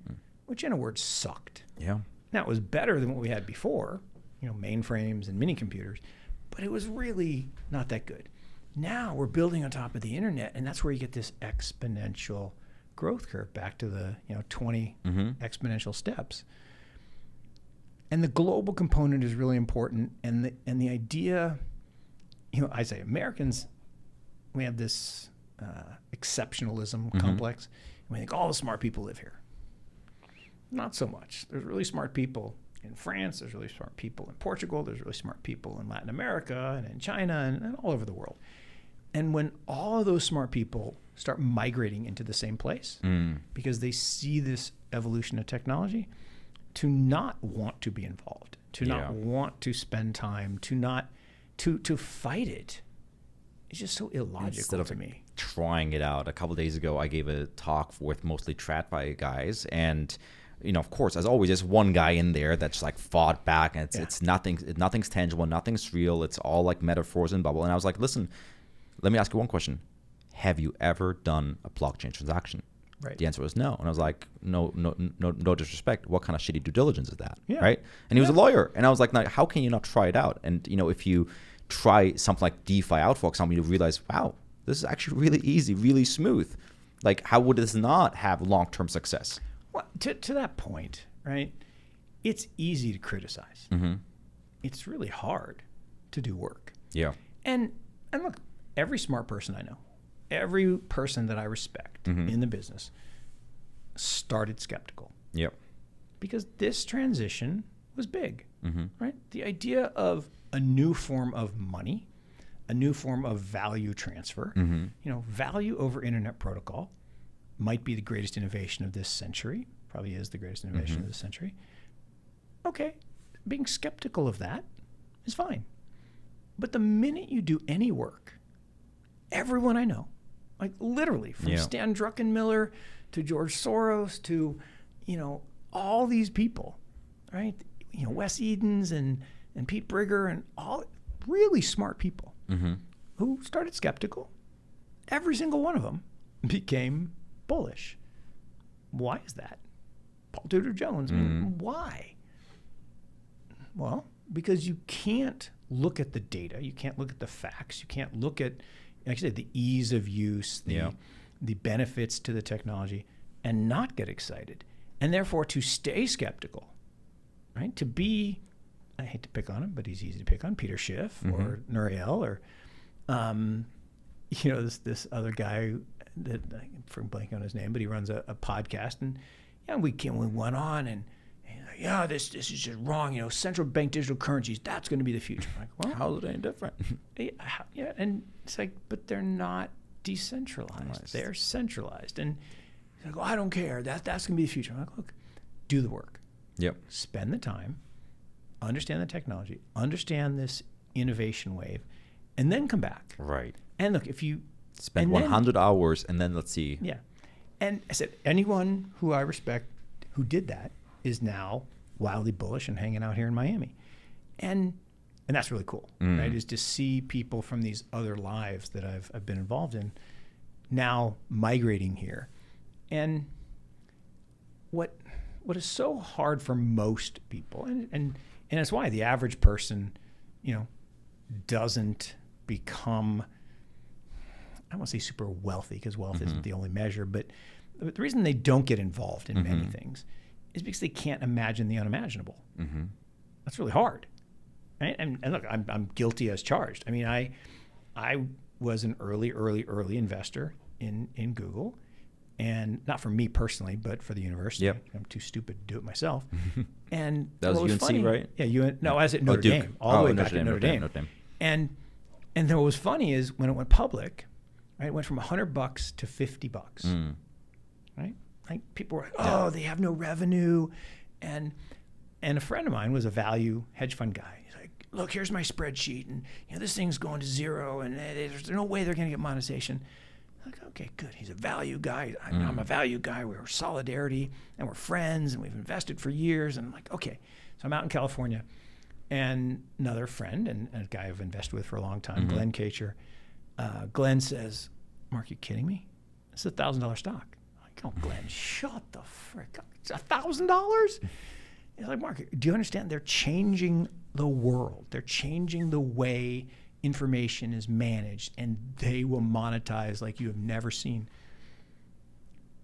which in a word sucked. Yeah. Now, it was better than what we had before, mainframes and mini computers, but it was really not that good. Now we're building on top of the internet, and that's where you get this exponential growth curve back to the 20 exponential steps. And the global component is really important, and the idea, I say Americans, we have this exceptionalism complex, and we think all the smart people live here. Not so much. There's really smart people in France, there's really smart people in Portugal, there's really smart people in Latin America and in China and all over the world. And when all of those smart people start migrating into the same place because they see this evolution of technology, to not want to be involved, to not want to spend time, to fight it, it's just so illogical to me. Trying it out. A couple of days ago, I gave a talk with mostly TradFi guys, and of course, as always, there's one guy in there that's fought back, and it's nothing's tangible, nothing's real. It's all like metaphors and bubble. And I was like, listen, let me ask you one question: have you ever done a blockchain transaction? Right. The answer was no. And I was like, no disrespect. What kind of shitty due diligence is that? Yeah. Right? And he was a lawyer, and I was like, now, how can you not try it out? And if you try something like DeFi out, for example, you realize, wow, this is actually really easy, really smooth. How would this not have long-term success? Well, to that point, right? It's easy to criticize. It's really hard to do work. Yeah. And look, every smart person I know, every person that I respect in the business started skeptical. Yep. Because this transition was big, right? The idea of a new form of money, a new form of value transfer, value over internet protocol might be the greatest innovation of this century, probably is the greatest innovation of this century. Okay, being skeptical of that is fine. But the minute you do any work, everyone I know, literally from Stan Druckenmiller to George Soros to, all these people, right? Wes Edens and Pete Brigger and all really smart people who started skeptical. Every single one of them became bullish. Why is that? Paul Tudor Jones. Why? Well, because you can't look at the data. You can't look at the facts. You can't look at, like I said, the ease of use, the benefits to the technology, and not get excited. And therefore, to stay skeptical, right? To be I hate to pick on him, but he's easy to pick on, Peter Schiff or Nuriel or, this other guy that I'm blanking on his name, but he runs a podcast. And we went on and this is just wrong. Central bank digital currencies, that's going to be the future. I'm like, well, how is it any different? Yeah, and it's like, but they're not decentralized. They're centralized. And he's like, I don't care. That's going to be the future. I'm like, look, do the work. Yep. Spend the time, understand the technology, understand this innovation wave, and then come back. Right. And look, if you spend 100 hours and then let's see. Yeah. And I said, anyone who I respect who did that is now wildly bullish and hanging out here in Miami. And that's really cool, right? Is to see people from these other lives that I've been involved in now migrating here. And what is so hard for most people, and it's why the average person, doesn't become, I won't say super wealthy, because wealth isn't the only measure, but the reason they don't get involved in many things is because they can't imagine the unimaginable. That's really hard. Right? And look, I'm guilty as charged. I mean, I was an early investor in Google, and not for me personally, but for the university. Yep. I'm too stupid to do it myself. And that was UNC, funny, right? Yeah, I was at Notre Dame, all the way back at Notre Dame. And then what was funny is when it went public, right, it went from $100 to $50. Right? Like people were like, they have no revenue. And a friend of mine was a value hedge fund guy. He's like, look, here's my spreadsheet, and this thing's going to zero, and there's no way they're going to get monetization. I'm like, okay, good. He's a value guy. I'm a value guy. We're solidarity, and we're friends, and we've invested for years. And I'm like, okay. So I'm out in California, and another friend and a guy I've invested with for a long time, Glenn Kacher. Glenn says, Mark, you kidding me? It's $1,000 stock. I'm like, oh, Glenn, shut the frick up. It's $1,000? He's like, Mark, do you understand? They're changing the world. They're changing the way information is managed, and they will monetize like you have never seen.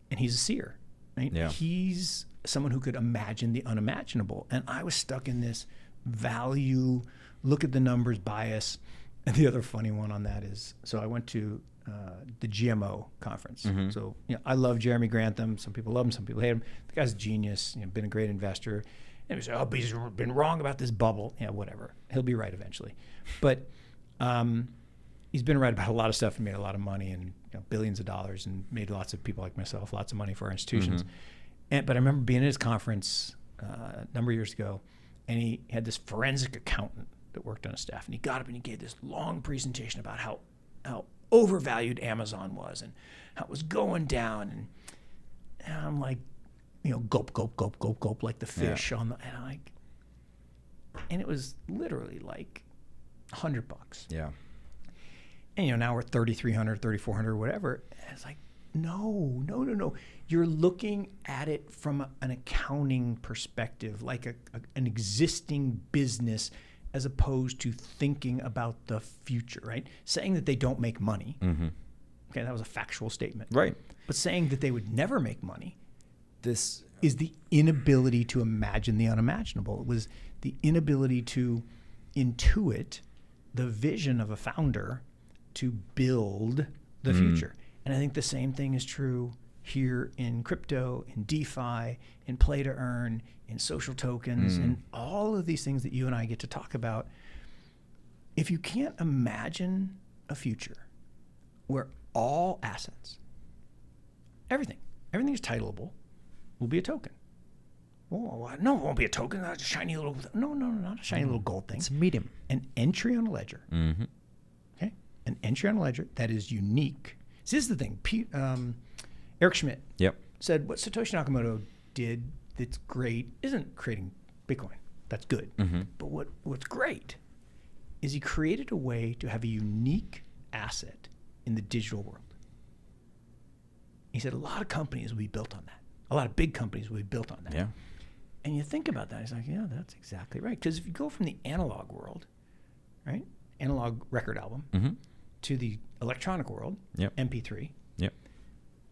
And he's a seer, right? Yeah. He's someone who could imagine the unimaginable. And I was stuck in this value, look at the numbers bias. And the other funny one on that is, so I went to the GMO conference. So I love Jeremy Grantham. Some people love him, some people hate him. The guy's a genius, been a great investor. And we say, but he's been wrong about this bubble. Yeah, whatever. He'll be right eventually. But he's been right about a lot of stuff and made a lot of money and billions of dollars and made lots of people like myself lots of money for our institutions. But I remember being at his conference a number of years ago, and he had this forensic accountant that worked on his staff, and he got up and he gave this long presentation about how overvalued Amazon was and how it was going down. And I'm like, gulp, gulp, gulp, gulp, gulp, like the fish on the, and I'm like, and it was literally like $100. Yeah. And now we're 3,300, 3,400, whatever. And it's like, no. You're looking at it from an accounting perspective, like an existing business, as opposed to thinking about the future, right? Saying that they don't make money. Okay, that was a factual statement. Right. But saying that they would never make money, this is the inability to imagine the unimaginable. It was the inability to intuit the vision of a founder to build the future. And I think the same thing is true here in crypto, in DeFi, in play to earn, in social tokens, and all of these things that you and I get to talk about. If you can't imagine a future where all assets, everything is titleable, will be a token. Oh, no, it won't be a token. That's a shiny little, no, not a shiny little gold thing. It's a medium. An entry on a ledger. Okay? An entry on a ledger that is unique. See, this is the thing. Eric Schmidt said what Satoshi Nakamoto did that's great isn't creating Bitcoin. That's good. But what's great is he created a way to have a unique asset in the digital world. He said a lot of companies will be built on that. A lot of big companies will be built on that. Yeah. And you think about that, it's like, yeah, that's exactly right. Because if you go from the analog world, right, analog record album, to the electronic world, MP3,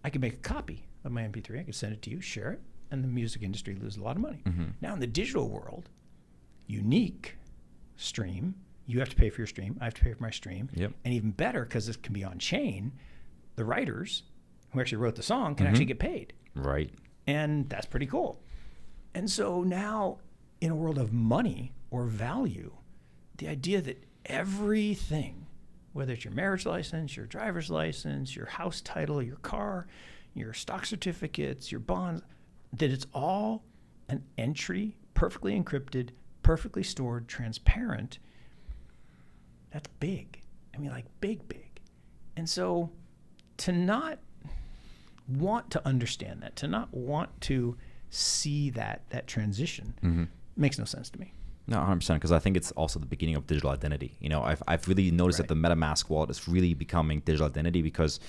I could make a copy of my MP3. I could send it to you, share it, and the music industry loses a lot of money. Now in the digital world, unique stream. You have to pay for your stream. I have to pay for my stream. Yep. And even better, because this can be on chain, the writers who actually wrote the song can actually get paid. Right. And that's pretty cool. And so now, in a world of money or value, the idea that everything, whether it's your marriage license, your driver's license, your house title, your car, your stock certificates, your bonds, that it's all an entry, perfectly encrypted, perfectly stored, transparent, that's big. I mean, like big. And so to not want to understand that, to not want to see that transition makes no sense to me. No, 100%, because I think it's also the beginning of digital identity. You know, I've really noticed that the MetaMask wallet is really becoming digital identity, because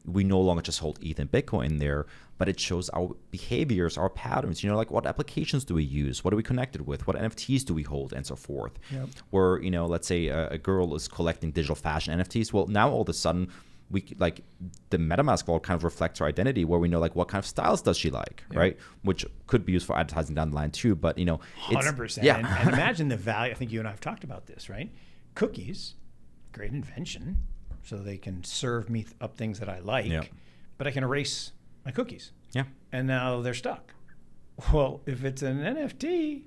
we no longer just hold ETH and Bitcoin there, but it shows our behaviors, our patterns, you know, like what applications do we use? What are we connected with? What NFTs do we hold, and so forth? Yep. Or, you know, let's say a girl is collecting digital fashion NFTs. Well, now all of a sudden, we like the MetaMask wallet kind of reflects her identity, where we know like what kind of styles does she like, right? Which could be used for advertising down the line too. But you know, 100%. Yeah. And imagine the value. I think you and I have talked about this, right? Cookies, great invention, so they can serve me up things that I like, but I can erase my cookies. Yeah. And now they're stuck. Well, if it's an NFT,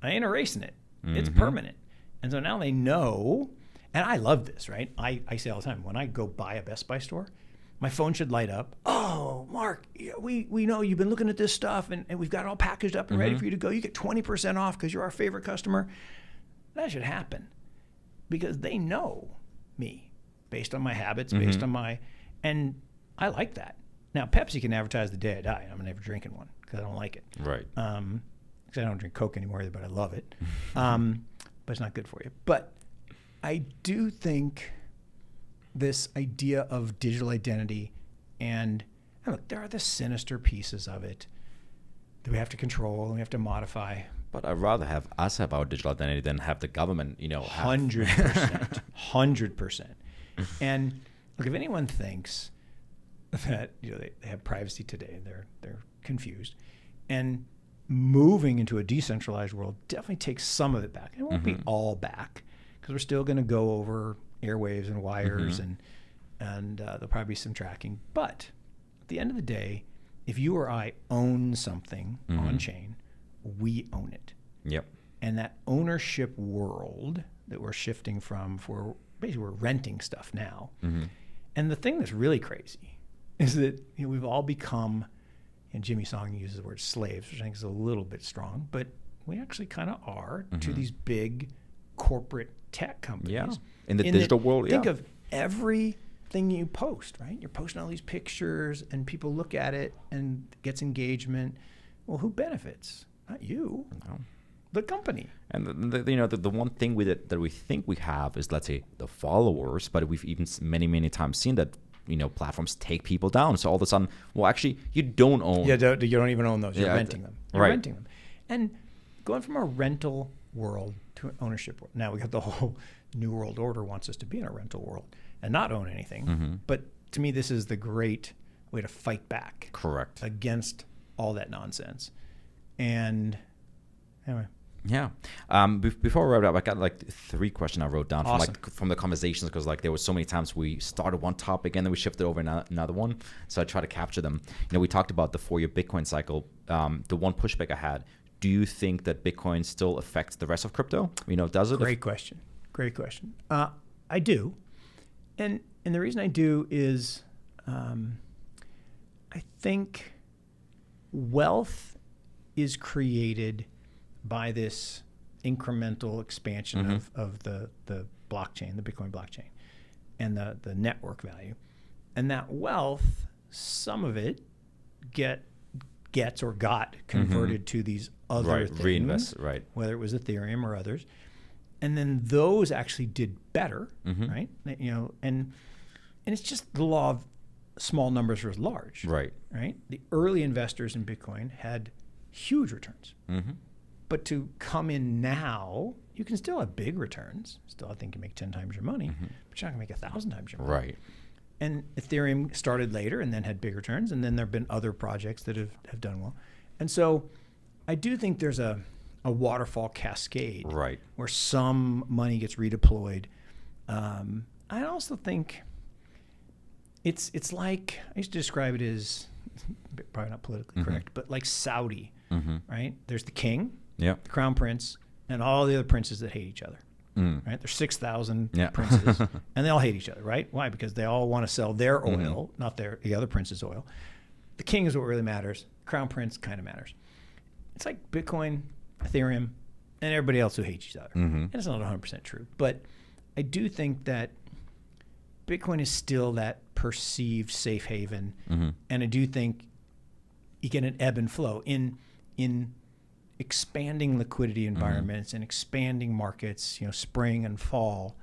I ain't erasing it. It's permanent. And so now they know. And I love this, right? I say all the time, when I go buy a Best Buy store, my phone should light up. Oh, Mark, we know you've been looking at this stuff, and we've got it all packaged up and ready for you to go. You get 20% off because you're our favorite customer. That should happen because they know me based on my habits, based on my, and I like that. Now, Pepsi can advertise the day I die, and I'm never drinking one because I don't like it. Right. Because I don't drink Coke anymore either, but I love it. But it's not good for you. But I do think this idea of digital identity, and look, there are the sinister pieces of it that we have to control and we have to modify. But I'd rather have us have our digital identity than have the government, you know, 100%. 100%. And look, if anyone thinks that, you know, they have privacy today, they're confused. And moving into a decentralized world definitely takes some of it back. It won't be all back, because we're still going to go over airwaves and wires, and there'll probably be some tracking. But at the end of the day, if you or I own something on chain, we own it. Yep. And that ownership world that we're shifting from, for basically we're renting stuff now. And the thing that's really crazy is that, you know, we've all become, and Jimmy Song uses the word slaves, which I think is a little bit strong, but we actually kind of are to these big corporate tech companies. Yeah. In the digital world, think of everything you post, right? You're posting all these pictures and people look at it and it gets engagement. Well, who benefits? Not you. No. The company. And the one thing that we think we have is, let's say, the followers, but we've even many times seen that, you know, platforms take people down. So all of a sudden, well, actually, you don't own. Yeah, you don't even own those. You're renting them. You're right. renting them. And going from a rental world to an ownership world. Now we got the whole New World Order wants us to be in a rental world and not own anything. But to me, this is the great way to fight back. Correct. Against all that nonsense. And anyway. Yeah. Before we wrap up, I got like 3 questions I wrote down from the conversations, because like there were so many times we started one topic and then we shifted over another one. So I try to capture them. You know, we talked about the 4-year Bitcoin cycle. The one pushback I had: do you think that Bitcoin still affects the rest of crypto? You know, does it? Great question. I do, and the reason I do is, I think wealth is created by this incremental expansion of the blockchain, the Bitcoin blockchain, and the network value. And that wealth, some of it gets or got converted to these other things. Reinvest, right. Whether it was Ethereum or others. And then those actually did better, right? You know, and it's just the law of small numbers versus large. Right. Right? The early investors in Bitcoin had huge returns. But to come in now, you can still have big returns. Still, I think you make 10 times your money, but you're not going to make 1,000 times your money. Right. And Ethereum started later and then had big returns, and then there have been other projects that have done well. And so I do think there's a a waterfall cascade, right, where some money gets redeployed. I also think it's like, I used to describe it as, probably not politically correct, but like Saudi, right? There's the king, the crown prince, and all the other princes that hate each other. Right? There's 6,000 princes, and they all hate each other, right? Why? Because they all want to sell their oil, not the other prince's oil. The king is what really matters. Crown prince kind of matters. It's like Bitcoin, Ethereum, and everybody else who hates each other. And it's not 100% true, but I do think that Bitcoin is still that perceived safe haven, and I do think you get an ebb and flow in expanding liquidity environments and expanding markets, spring and fall.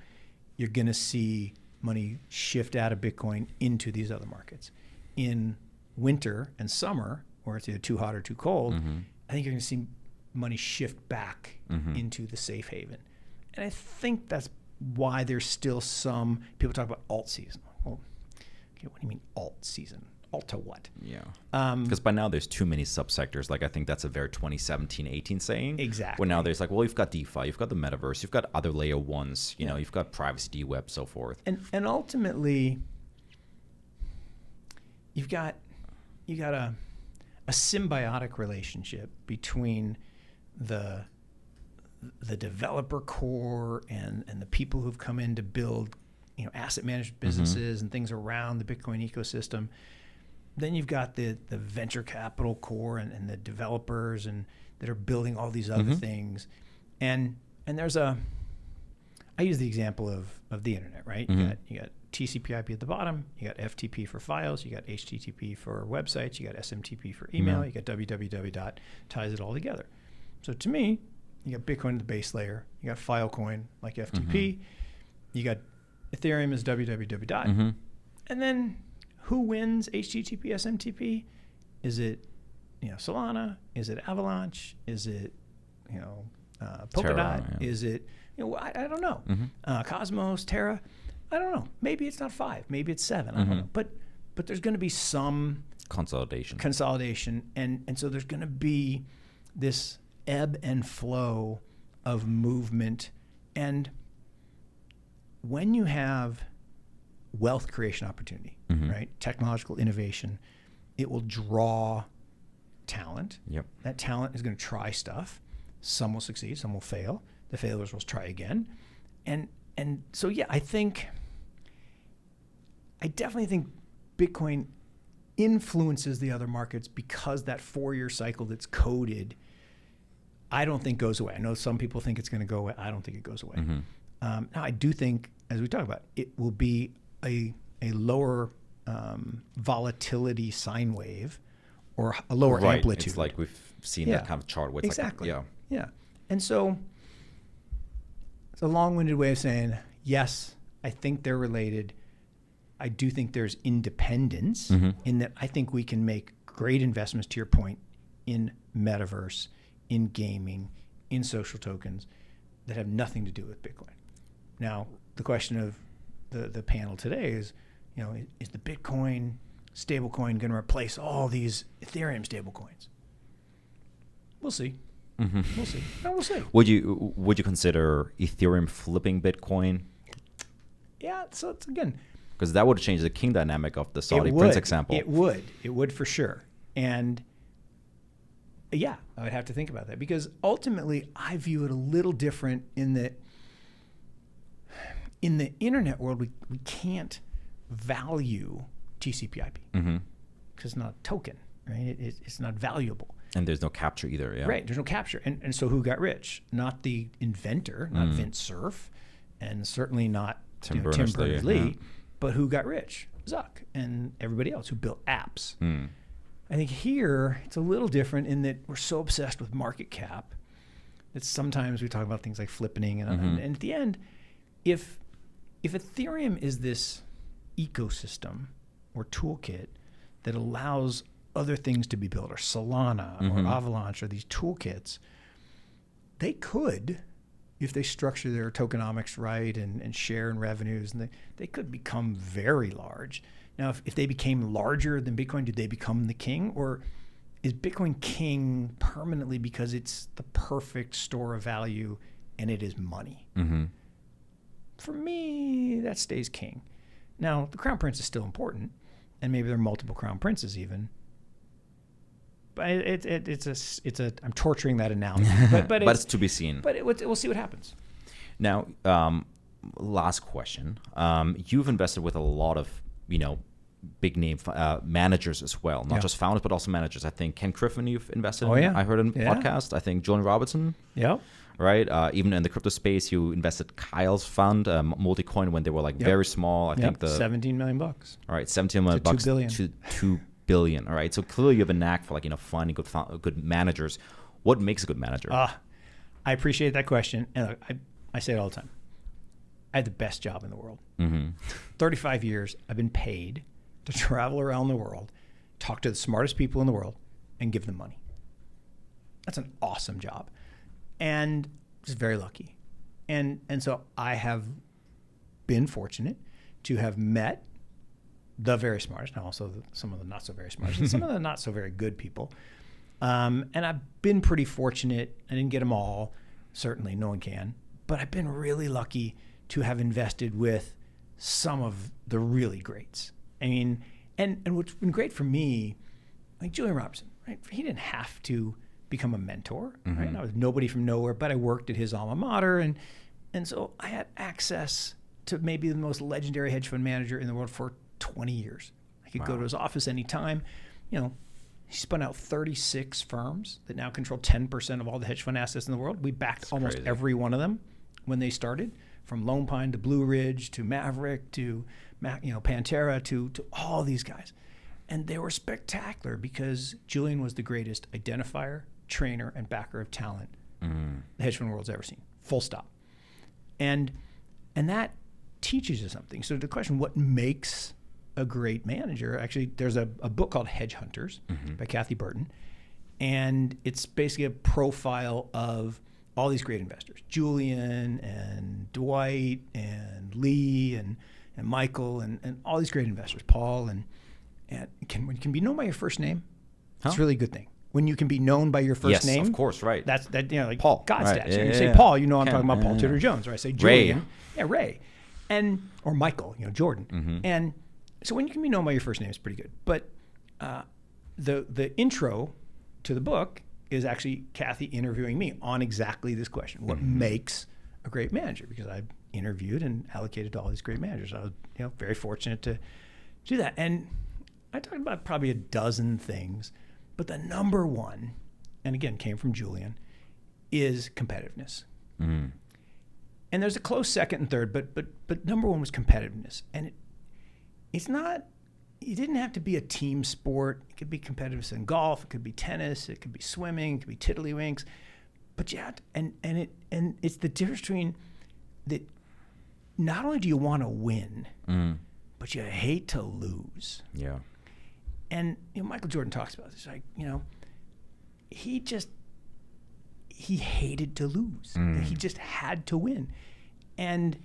You're going to see money shift out of Bitcoin into these other markets. In winter and summer, where it's either too hot or too cold, I think you're going to see money shift back into the safe haven. And I think that's why there's still some people talk about alt season. Well, okay, what do you mean alt season? Alt to what? Yeah. Because by now there's too many subsectors. Like, I think that's a very 2017-18 saying. Exactly. When now there's like, well, you've got DeFi, you've got the metaverse, you've got other layer ones, you've got privacy, D-Web, so forth. And ultimately, you've got a symbiotic relationship between the developer core and the people who've come in to build asset management businesses and things around the Bitcoin ecosystem. Then you've got the venture capital core and the developers that are building all these other things. And there's I use the example of the internet, right? You got TCP/IP at the bottom, you got FTP for files, you got HTTP for websites, you got SMTP for email, you got www. Ties it all together. So to me, you got Bitcoin at the base layer, you got Filecoin like FTP, you got Ethereum as www. And then who wins HTTP, SMTP? Is it Solana? Is it Avalanche? Is it Polkadot? Is it I don't know. Cosmos, Terra? I don't know. Maybe it's not 5. Maybe it's 7. I don't know. But there's going to be some consolidation, and so there's going to be this ebb and flow of movement. And when you have wealth creation opportunity, right? Technological innovation, it will draw talent. That talent is going to try stuff. Some will succeed, some will fail. The failures will try again. And so, yeah, I definitely think Bitcoin influences the other markets because that 4-year cycle that's coded, I don't think goes away. I know some people think it's going to go away. I don't think it goes away. Now, I do think, as we talk about, it will be a lower volatility sine wave or a lower amplitude. It's like we've seen that kind of chart. Where it's exactly. Like, yeah. And so it's a long-winded way of saying, yes, I think they're related. I do think there's independence in that I think we can make great investments, to your point, in metaverse, in gaming, in social tokens that have nothing to do with Bitcoin. Now, the question of the panel today is, is the Bitcoin stablecoin going to replace all these Ethereum stablecoins? We'll see. We'll see. No, we'll see. Would you consider Ethereum flipping Bitcoin? Yeah. So it's, again, because that would change the king dynamic of the Saudi prince example. It would for sure. And yeah, I would have to think about that, because ultimately I view it a little different in that in the internet world, we can't value TCP/IP because it's not a token, right? It's not valuable. And there's no capture either, yeah. Right, there's no capture. And so who got rich? Not the inventor, not Vint Cerf, and certainly not Tim Berners-Lee, but who got rich? Zuck and everybody else who built apps. I think here it's a little different in that we're so obsessed with market cap that sometimes we talk about things like flippening. And at the end, if Ethereum is this ecosystem or toolkit that allows other things to be built, or Solana or Avalanche or these toolkits, they could, if they structure their tokenomics right and share in revenues, and they could become very large. Now, if they became larger than Bitcoin, did they become the king? Or is Bitcoin king permanently because it's the perfect store of value and it is money? Mm-hmm. For me, that stays king. Now, the crown prince is still important, and maybe there are multiple crown princes even. But I'm torturing that analogy. But it's to be seen. But we'll see what happens. Now, last question. You've invested with a lot of, big name managers as well, not just founders, but also managers. I think Ken Griffin you've invested in. I heard in podcast. I think Joan Robertson. Yeah. Right. Even in the crypto space, you invested Kyle's fund, Multicoin, when they were very small. I think the $17 million. All right, $17 million $2 billion. to $2 billion. All right. So clearly you have a knack for finding good managers. What makes a good manager? I appreciate that question, and I say it all the time. I had the best job in the world. 35 years, I've been paid to travel around the world, talk to the smartest people in the world, and give them money. That's an awesome job. And just very lucky. And so I have been fortunate to have met the very smartest, and also some of the not so very smartest, and some of the not so very good people. And I've been pretty fortunate. I didn't get them all. Certainly, no one can. But I've been really lucky to have invested with some of the really greats. I mean, and what's been great for me, like Julian Robertson, right? He didn't have to become a mentor, right? I was nobody from nowhere, but I worked at his alma mater, and so I had access to maybe the most legendary hedge fund manager in the world for 20 years. I could go to his office anytime. He spun out 36 firms that now control 10% of all the hedge fund assets in the world. We backed almost every one of them when they started, from Lone Pine to Blue Ridge to Maverick to Pantera to all these guys. And they were spectacular because Julian was the greatest identifier, trainer, and backer of talent the hedge fund world's ever seen. Full stop. And that teaches you something. So the question, what makes a great manager? Actually, there's a book called Hedge Hunters by Kathy Burton. And it's basically a profile of all these great investors, Julian and Dwight and Lee and Michael and all these great investors, Paul. And when you can be known by your first name, it's a really good thing. When you can be known by your first name, yes, of course, right. That's like Paul, God right. status. You say Paul, I'm talking about Paul Tudor Jones, or I say Julian, Ray, or Michael, Jordan. And so when you can be known by your first name, it's pretty good. But the intro to the book is actually Kathy interviewing me on exactly this question: what makes a great manager? Because I interviewed and allocated to all these great managers. I was very fortunate to do that, and I talked about probably a dozen things, but the number one, and again came from Julian, is competitiveness. And there's a close second and third, but number one was competitiveness, and it's not. It didn't have to be a team sport. It could be competitiveness in golf. It could be tennis. It could be swimming. It could be tiddlywinks. But and it's the difference between that. Not only do you want to win, but you hate to lose. Yeah. And Michael Jordan talks about this. Like he hated to lose. He just had to win. And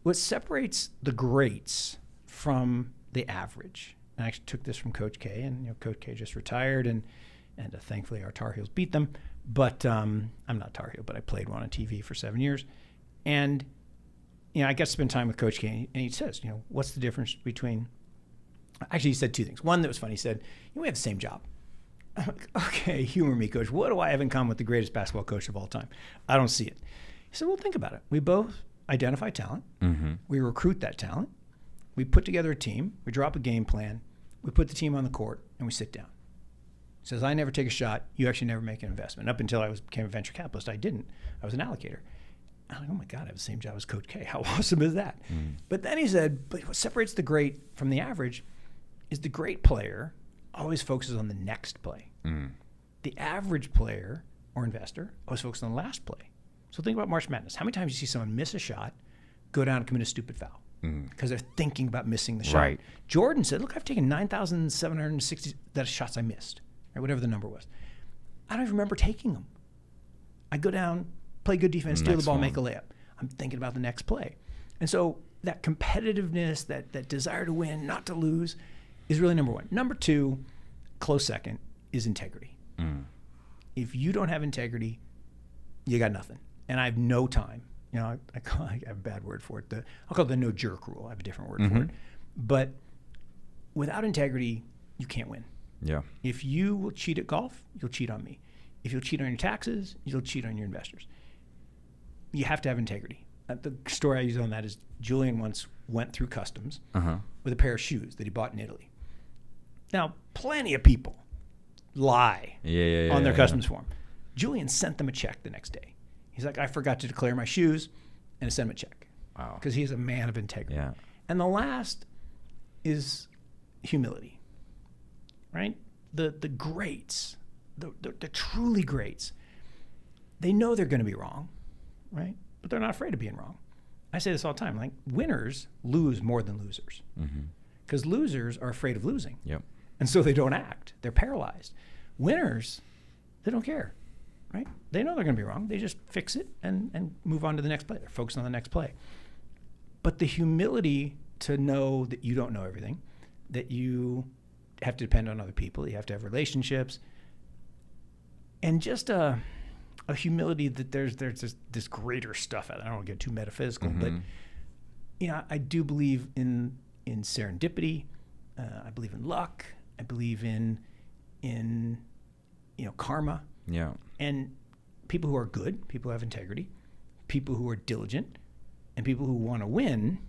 what separates the greats from the average, and I actually took this from Coach K, and Coach K just retired, and thankfully our Tar Heels beat them. But I'm not Tar Heel, but I played one on TV for 7 years, and I got to spend time with Coach K, and he says, what's the difference between? Actually, he said two things. One that was funny. He said, we have the same job. I'm like, okay, humor me, Coach. What do I have in common with the greatest basketball coach of all time? I don't see it. He said, well, think about it. We both identify talent. We recruit that talent. We put together a team. We drop a game plan. We put the team on the court, and we sit down. He says, I never take a shot. You actually never make an investment. Up until I became a venture capitalist, I didn't. I was an allocator. I'm like, oh my God, I have the same job as Coach K. How awesome is that? But then he said, but what separates the great from the average is the great player always focuses on the next play. The average player or investor always focuses on the last play. So think about March Madness. How many times do you see someone miss a shot, go down and commit a stupid foul? Because they're thinking about missing the shot. Right. Jordan said, look, I've taken 9,760 shots I missed, right, whatever the number was. I don't even remember taking them. I go down, play good defense, steal the ball, make a layup. I'm thinking about the next play. And so that competitiveness, that desire to win, not to lose, is really number one. Number two, close second, is integrity. If you don't have integrity, you got nothing. And I have no time. You know, I have a bad word for it. I'll call it the no jerk rule. I have a different word for it. But without integrity, you can't win. Yeah. If you will cheat at golf, you'll cheat on me. If you'll cheat on your taxes, you'll cheat on your investors. You have to have integrity. The story I use on that is Julian once went through customs with a pair of shoes that he bought in Italy. Now, plenty of people lie on their customs form. Julian sent them a check the next day. He's like, I forgot to declare my shoes, and to send him a check. Wow. Because he's a man of integrity. Yeah. And the last is humility, right? The greats, the truly greats, they know they're going to be wrong, right? But they're not afraid of being wrong. I say this all the time, like winners lose more than losers. Because losers are afraid of losing. Yep. And so they don't act. They're paralyzed. Winners, they don't care, right? They know they're going to be wrong. They just fix it and move on to the next play. They're focused on the next play. But the humility to know that you don't know everything, that you have to depend on other people, you have to have relationships, and just a humility that there's this greater stuff. I don't want to get too metaphysical, but you know, I do believe in serendipity. I believe in luck. I believe in karma. Yeah. And people who are good, people who have integrity, people who are diligent, and people who want to win,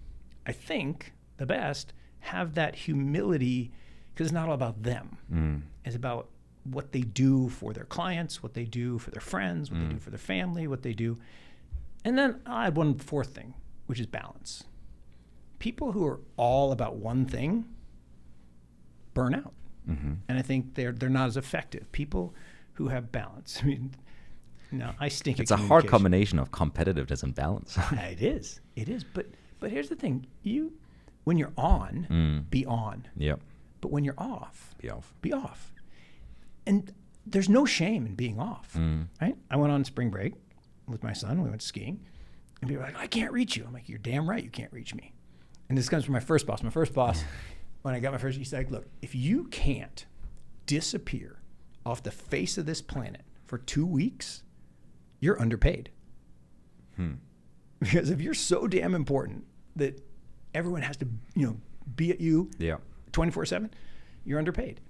I think the best have that humility, because it's not all about them. It's about what they do for their clients, what they do for their friends, what they do for their family, what they do. And then I'll add one fourth thing, which is balance. People who are all about one thing burn out. And I think they're not as effective. People who have balance. I mean, no, I stink at It's a hard combination of competitiveness and balance. It is. But here's the thing. When you're on, be on. Yep. But when you're off, Be off. be off. And there's no shame in being off, right? I went on spring break with my son. We went skiing. And people were like, I can't reach you. I'm like, you're damn right you can't reach me. And this comes from my first boss. My first boss, when I got my first, he's like, look, if you can't disappear off the face of this planet for 2 weeks, you're underpaid. Because if you're so damn important that everyone has to, be at you 24/7, you're underpaid.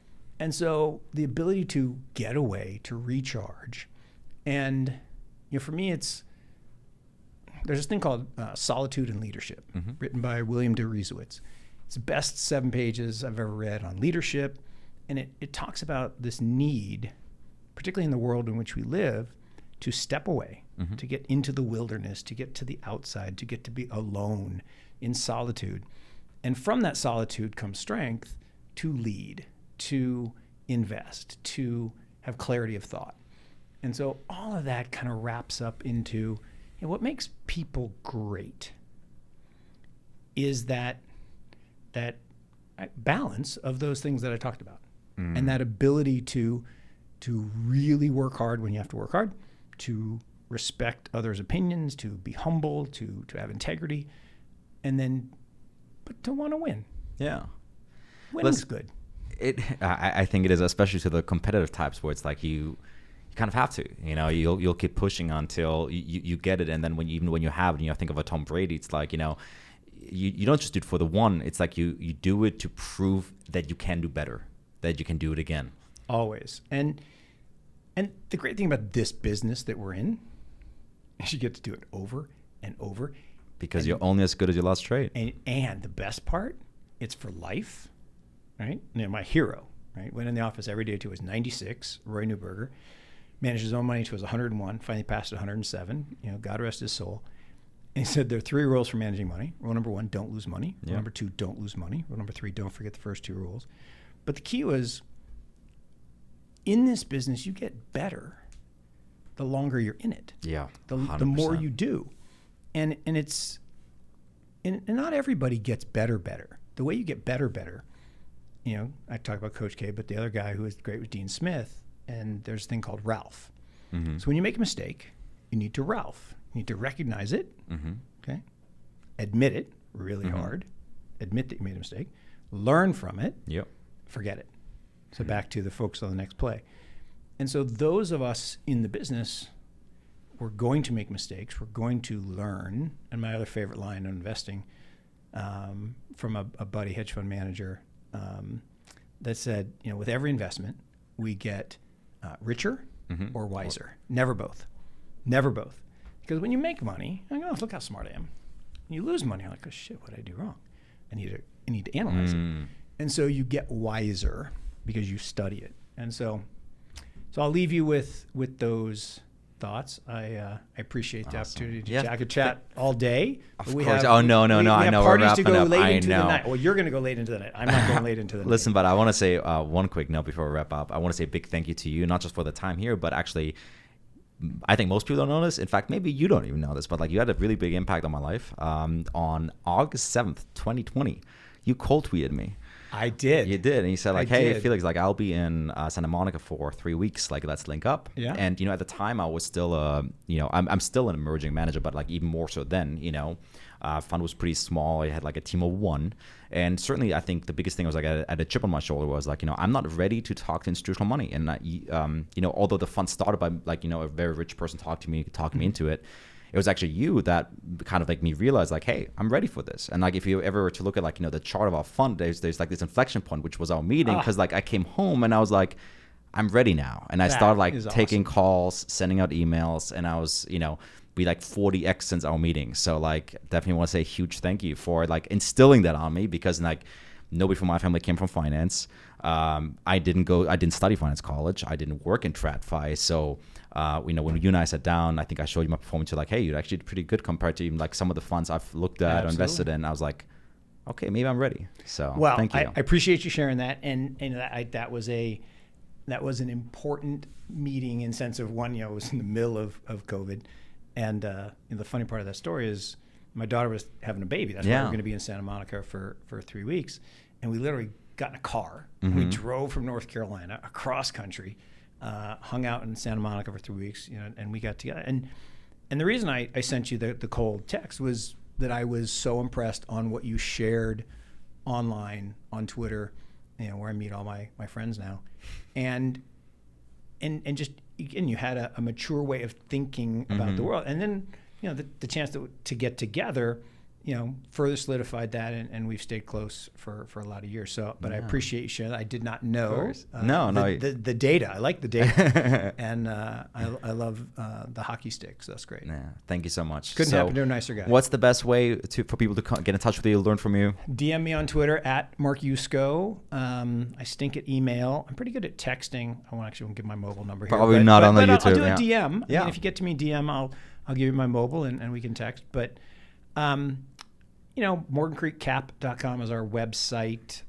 And so the ability to get away, to recharge, and for me, there's this thing called Solitude and Leadership, written by William de Riesewitz. It's the best 7 pages I've ever read on leadership, and it talks about this need, particularly in the world in which we live, to step away, to get into the wilderness, to get to the outside, to get to be alone in solitude. And from that solitude comes strength to lead, to invest, to have clarity of thought. And so all of that kind of wraps up into what makes people great is that balance of those things that I talked about, and that ability to really work hard when you have to work hard, to respect others' opinions, to be humble, to have integrity, but to want to win. Yeah. Winning's good. I think it is, especially to the competitive types where it's like you kind of have to, you'll keep pushing until you get it. And then when you have it, think of a Tom Brady, it's like, you don't just do it for the one. It's like you do it to prove that you can do better, that you can do it again. Always. And the great thing about this business that we're in is you get to do it over and over. Because you're only as good as your last trade. And the best part, it's for life, right? My hero, right? Went in the office every day till he was 96, Roy Neuberger. Managed his own money till he was 101, finally passed 107, God rest his soul. And he said there are 3 rules for managing money. Rule number 1, don't lose money. Rule number 2, don't lose money. Rule number 3, don't forget the first 2 rules. But the key was, in this business, you get better the longer you're in it. Yeah, the more you do. And not everybody gets better. The way you get better, I talk about Coach K, but the other guy who was great was Dean Smith, and there's a thing called Ralph. So when you make a mistake, you need to Ralph. You need to recognize it, okay? Admit it really hard. Admit that you made a mistake. Learn from it. Yep. Forget it. So back to the focus on the next play. And so those of us in the business, we're going to make mistakes. We're going to learn. And my other favorite line on investing from a buddy hedge fund manager that said, with every investment, we get richer or wiser. Never both. Never both. Because when you make money, I go, look how smart I am. When you lose money, you're like, oh shit, what did I do wrong? I need to analyze it. And so you get wiser because you study it. And so I'll leave you with those thoughts. I appreciate the opportunity to chat all day. Of course. I know. We have parties to go late into the night. Well, you're going to go late into the night. I'm not going late into the night. Listen, but I want to say one quick note before we wrap up. I want to say a big thank you to you, not just for the time here, but actually, I think most people don't know this. In fact, maybe you don't even know this, but like you had a really big impact on my life. On August 7th, 2020, you cold tweeted me. I did. You did. And you said like, hey, Felix, like I'll be in Santa Monica for 3 weeks. Like let's link up. Yeah. And, at the time I was still, I'm still an emerging manager, but like even more so then, fund was pretty small. I had like a team of 1. And certainly I think the biggest thing was like I had a chip on my shoulder was like, I'm not ready to talk to institutional money. And, although the fund started by like, a very rich person talking me into it, it was actually you that kind of like me realize like, hey, I'm ready for this. And like if you ever were to look at like, the chart of our fund, there's like this inflection point, which was our meeting. Because like I came home and I was like, I'm ready now. And I started like taking calls, sending out emails. And I was, we like 40x since our meeting. So like definitely want to say a huge thank you for like instilling that on me, because like nobody from my family came from finance. I didn't study finance college. I didn't work in TradFi. So, when you and I sat down, I think I showed you my performance. You're like, hey, you're actually pretty good compared to even like some of the funds I've looked at or invested in. I was like, okay, maybe I'm ready. So thank you. I appreciate you sharing that. And that was an important meeting in sense of one, it was in the middle of COVID. And the funny part of that story is my daughter was having a baby. That's why we were going to be in Santa Monica for 3 weeks. And we literally got in a car. We drove from North Carolina across country, hung out in Santa Monica for 3 weeks, and we got together. And the reason I sent you the cold text was that I was so impressed on what you shared online on Twitter, where I meet all my friends now, and just again, you had a mature way of thinking about the world, and then the chance to get together, further solidified that, and we've stayed close for a lot of years. So, but I appreciate you sharing that. I did not know the data. I like the data, and I love the hockey stick. So that's great. Yeah, thank you so much. Couldn't happen to a nicer guy. What's the best way for people to get in touch with you, learn from you? DM me on Twitter at Mark Yusko. I stink at email. I'm pretty good at texting. I won't give my mobile number here. Probably not on the YouTube. I'll do a DM. Yeah. I mean, if you get to me DM, I'll give you my mobile and we can text. But morgancreekcap.com is our website.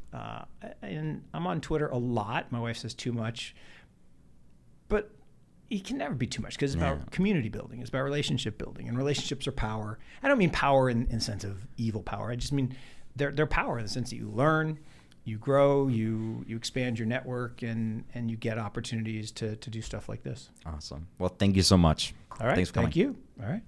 And I'm on Twitter a lot. My wife says too much. But it can never be too much because it's about community building. It's about relationship building. And relationships are power. I don't mean power in the sense of evil power. I just mean they're power in the sense that you learn, you grow, you expand your network, and you get opportunities to do stuff like this. Awesome. Well, thank you so much. All right. Thanks for coming. Thank you. All right.